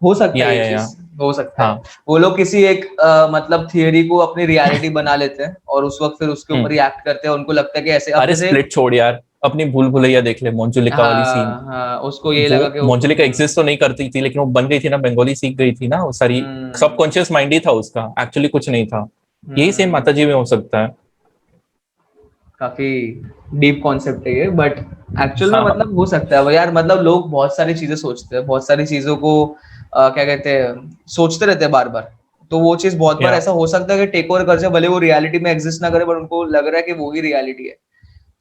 हो सकता है, हो सकता है वो लोग किसी एक मतलब थियरी को अपनी रियलिटी बना लेते हैं और उस वक्त फिर उसके ऊपर रिएक्ट करते हैं, उनको लगता है कि ऐसे। अरे स्प्लिट छोड़ यार, अपनी भूल भुलैया देख ले, मोंजुलिका वाली सीन। उसको ये लगा कि मोंजुलिका एग्जिस्ट तो नहीं करती थी लेकिन वो बन गई थी ना, बंगाली सीख गई थी ना, वो सारी सबकॉन्शियस माइंड ही था उसका, एक्चुअली कुछ नहीं था। यही सेम माता जी में हो सकता है। काफी डीप कॉन्सेप्ट है ये बट एक्चुअल में मतलब हो सकता है यार, मतलब लोग बहुत सारी चीजें सोचते हैं, बहुत सारी चीजों को क्या कहते हैं सोचते रहते हैं बार बार, तो वो चीज बहुत बार ऐसा हो सकता है कि टेक ओवर कर जाए, भले वो रियलिटी में एग्जिस्ट ना करे बट उनको लग रहा है कि वो ही रियलिटी है,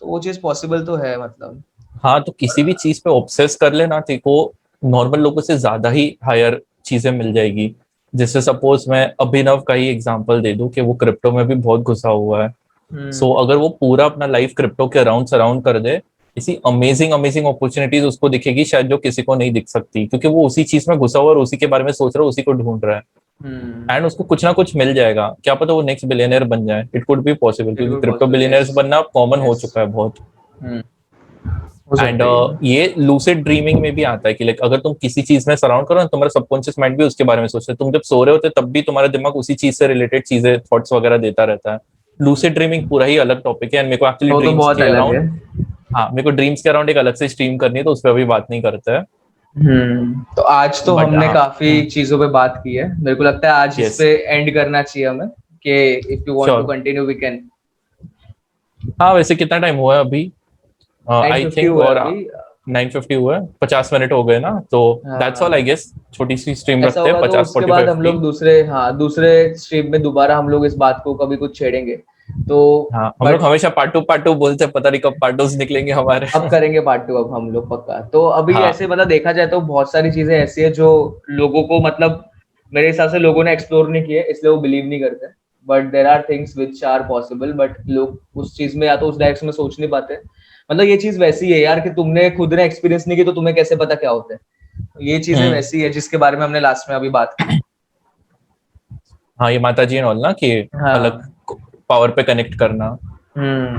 तो वो चीज पॉसिबल तो है मतलब। हाँ, तो किसी भी चीज पे ऑब्सेस कर लेना तेको नॉर्मल लोगों से ज्यादा ही हायर चीजें मिल जाएगी। जैसे सपोज मैं अभिनव का ही एग्जांपल दे दूं कि वो क्रिप्टो में भी बहुत घुसा हुआ है। सो अगर वो पूरा अपना लाइफ क्रिप्टो के अराउंड सराउंड कर दे, इसी अमेजिंग अपॉर्चुनिटीज उसको दिखेगी शायद जो किसी को नहीं दिख सकती, क्योंकि वो उसी चीज में घुसा हुआ और उसी के बारे में सोच रहा है, उसी को ढूंढ रहा है एंड उसको कुछ ना कुछ मिल जाएगा। क्या पता वो नेक्स्ट बिलियनर बन जाए, इट कुड बी पॉसिबल, क्योंकि क्रिप्टो बिलियनर्स बनना कॉमन हो चुका है बहुत। एंड ये लूसिड ड्रीमिंग में भी आता है कि लाइक अगर तुम किसी चीज में सराउंड करो ना, तुम्हारा सबकॉन्शियस माइंड भी उसके बारे में सोचता है, तुम जब सो रहे होते तब भी तुम्हारा दिमाग उसी चीज से रिलेटेड चीजें थॉट्स वगैरह देता रहता है। लूसिड ड्रीमिंग पूरा ही अलग टॉपिक है एंड मेरे को एक्चुअली ड्रीम्स के अराउंड, हाँ मेरे को ड्रीम्स के अराउंड एक अलग से स्ट्रीम करनी है, तो उस पर अभी बात नहीं करते हैं। तो आज तो हमने काफी चीजों पे बात की है, मेरे को लगता है आज इस पे एंड करना चाहिए हमें कि if you want to continue we can. हाँ वैसे कितना टाइम हुआ है अभी? आई थिंक और 9:50 हुआ है, 50 मिनट हो गए ना, तो दैट्स ऑल आई गेस। छोटी सी स्ट्रीम रखते हैं 50-45 बाद हम लोग दूसरे स्ट्रीम में दोबारा हम लोग इस बात को कभी कुछ छेड़ेंगे। तो हाँ, हम लोग हमेशा पार्ट टू बोलते हैं, पता नहीं कब पार्ट 2 निकलेंगे हमारे। अब करेंगे पार्ट 2 अब हम लोग पक्का। तो अभी ऐसे मतलब देखा जाए तो बहुत सारी चीजें ऐसी है जो लोगों को मतलब मेरे हिसाब से लोगों ने एक्सप्लोर नहीं किए इसलिए वो बिलीव नहीं करते, but there are things which are possible, but लोग उस चीज में या तो उस डायरेक्शन में सोच नहीं पाते। मतलब ये चीज वैसी है यार कि तुमने खुद ने एक्सपीरियंस नहीं की तो तुम्हें कैसे पता क्या होता है। ये चीजें वैसी है जिसके बारे में हमने लास्ट में अभी बात की। हाँ, ये माता जी और ना कि अलग पावर पे कनेक्ट करना।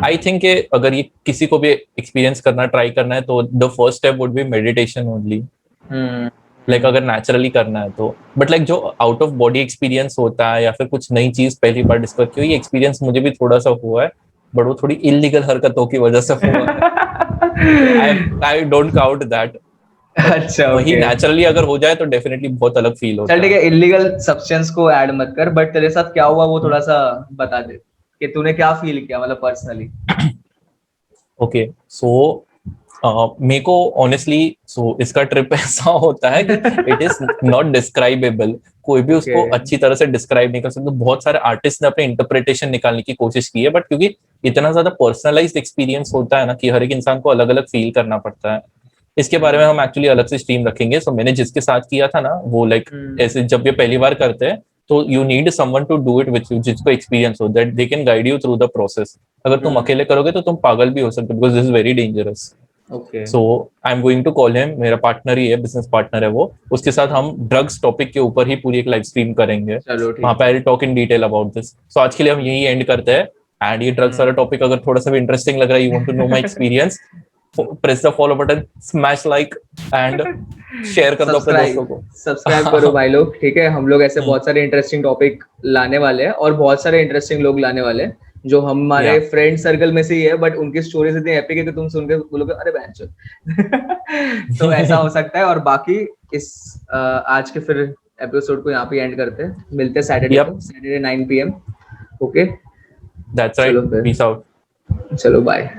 आई थिंक अगर ये किसी को भी एक्सपीरियंस करना ट्राई करना है तो the first step would be meditation only. Like अगर नेचुरली करना है तो, बट लाइक जो आउट ऑफ बॉडी एक्सपीरियंस होता है या फिर कुछ नई चीज पहली बार डिस्कवर की, ये एक्सपीरियंस मुझे भी थोड़ा सा हुआ है, बट वो थोड़ी इलीगल हरकतों की वजह से हुआ है। I don't count that. अच्छा, वही नेचुरली अगर हो जाए तो डेफिनेटली बहुत अलग फील होता है। चल ठीक है, इलीगल सब्सटेंस को ऐड मत कर, बट तेरे साथ क्या हुआ वो थोड़ा सा बता दे कि तूने क्या फील किया मतलब पर्सनली। ओके, सो मेरे को ऑनेस्टली इसका ट्रिप ऐसा होता है कि इट इज नॉट डिस्क्राइबेबल, कोई भी उसको अच्छी तरह से डिस्क्राइब नहीं कर सकता। बहुत सारे आर्टिस्ट ने अपने इंटरप्रिटेशन निकालने की कोशिश की है, बट क्योंकि इतना ज्यादा पर्सनलाइज्ड एक्सपीरियंस होता है ना कि हर एक इंसान को अलग अलग फील करना पड़ता है। इसके बारे में हम एक्चुअली अलग से स्ट्रीम रखेंगे। सो मैंने जिसके साथ किया था ना वो लाइक ऐसे जब ये पहली बार करते हैं तो you need someone to do it with you, जिसको एक्सपीरियंस हो, that they can guide you through the process. अगर तुम अकेले करोगे तो तुम पागल भी हो सकते हो, because this is very dangerous. So I am going to call him, मेरा पार्टनर ही है, बिजनेस पार्टनर है वो। उसके साथ हम ड्रग्स टॉपिक के ऊपर ही पूरी एक लाइव स्ट्रीम करेंगे, वहां पे I will talk in detail about this. So आज के लिए हम यही एंड करते हैं। एंड ये ड्रग्स वाला टॉपिक अगर थोड़ा सा भी इंटरेस्टिंग लग रहा है, you want to know my experience, press the follow button, smash like and share कर दो अपने दोस्तों को। सब्सक्राइब करो भाई लोग, ठीक है। हम लोग ऐसे बहुत सारे इंटरेस्टिंग टॉपिक लाने वाले हैं और बहुत सारे इंटरेस्टिंग लोग लाने वाले हैं जो हमारे फ्रेंड सर्कल में से ही है, बट उनकी स्टोरीज इतनी एपिक है कि तुम सुन के बोलोगे अरे बहनचोद। तो ऐसा हो सकता है। और बाकी इस आज के फिर एपिसोड को यहाँ पे एंड करते हैं। मिलते हैं Saturday 9 PM। Okay, that's right, peace out. चलो बाय।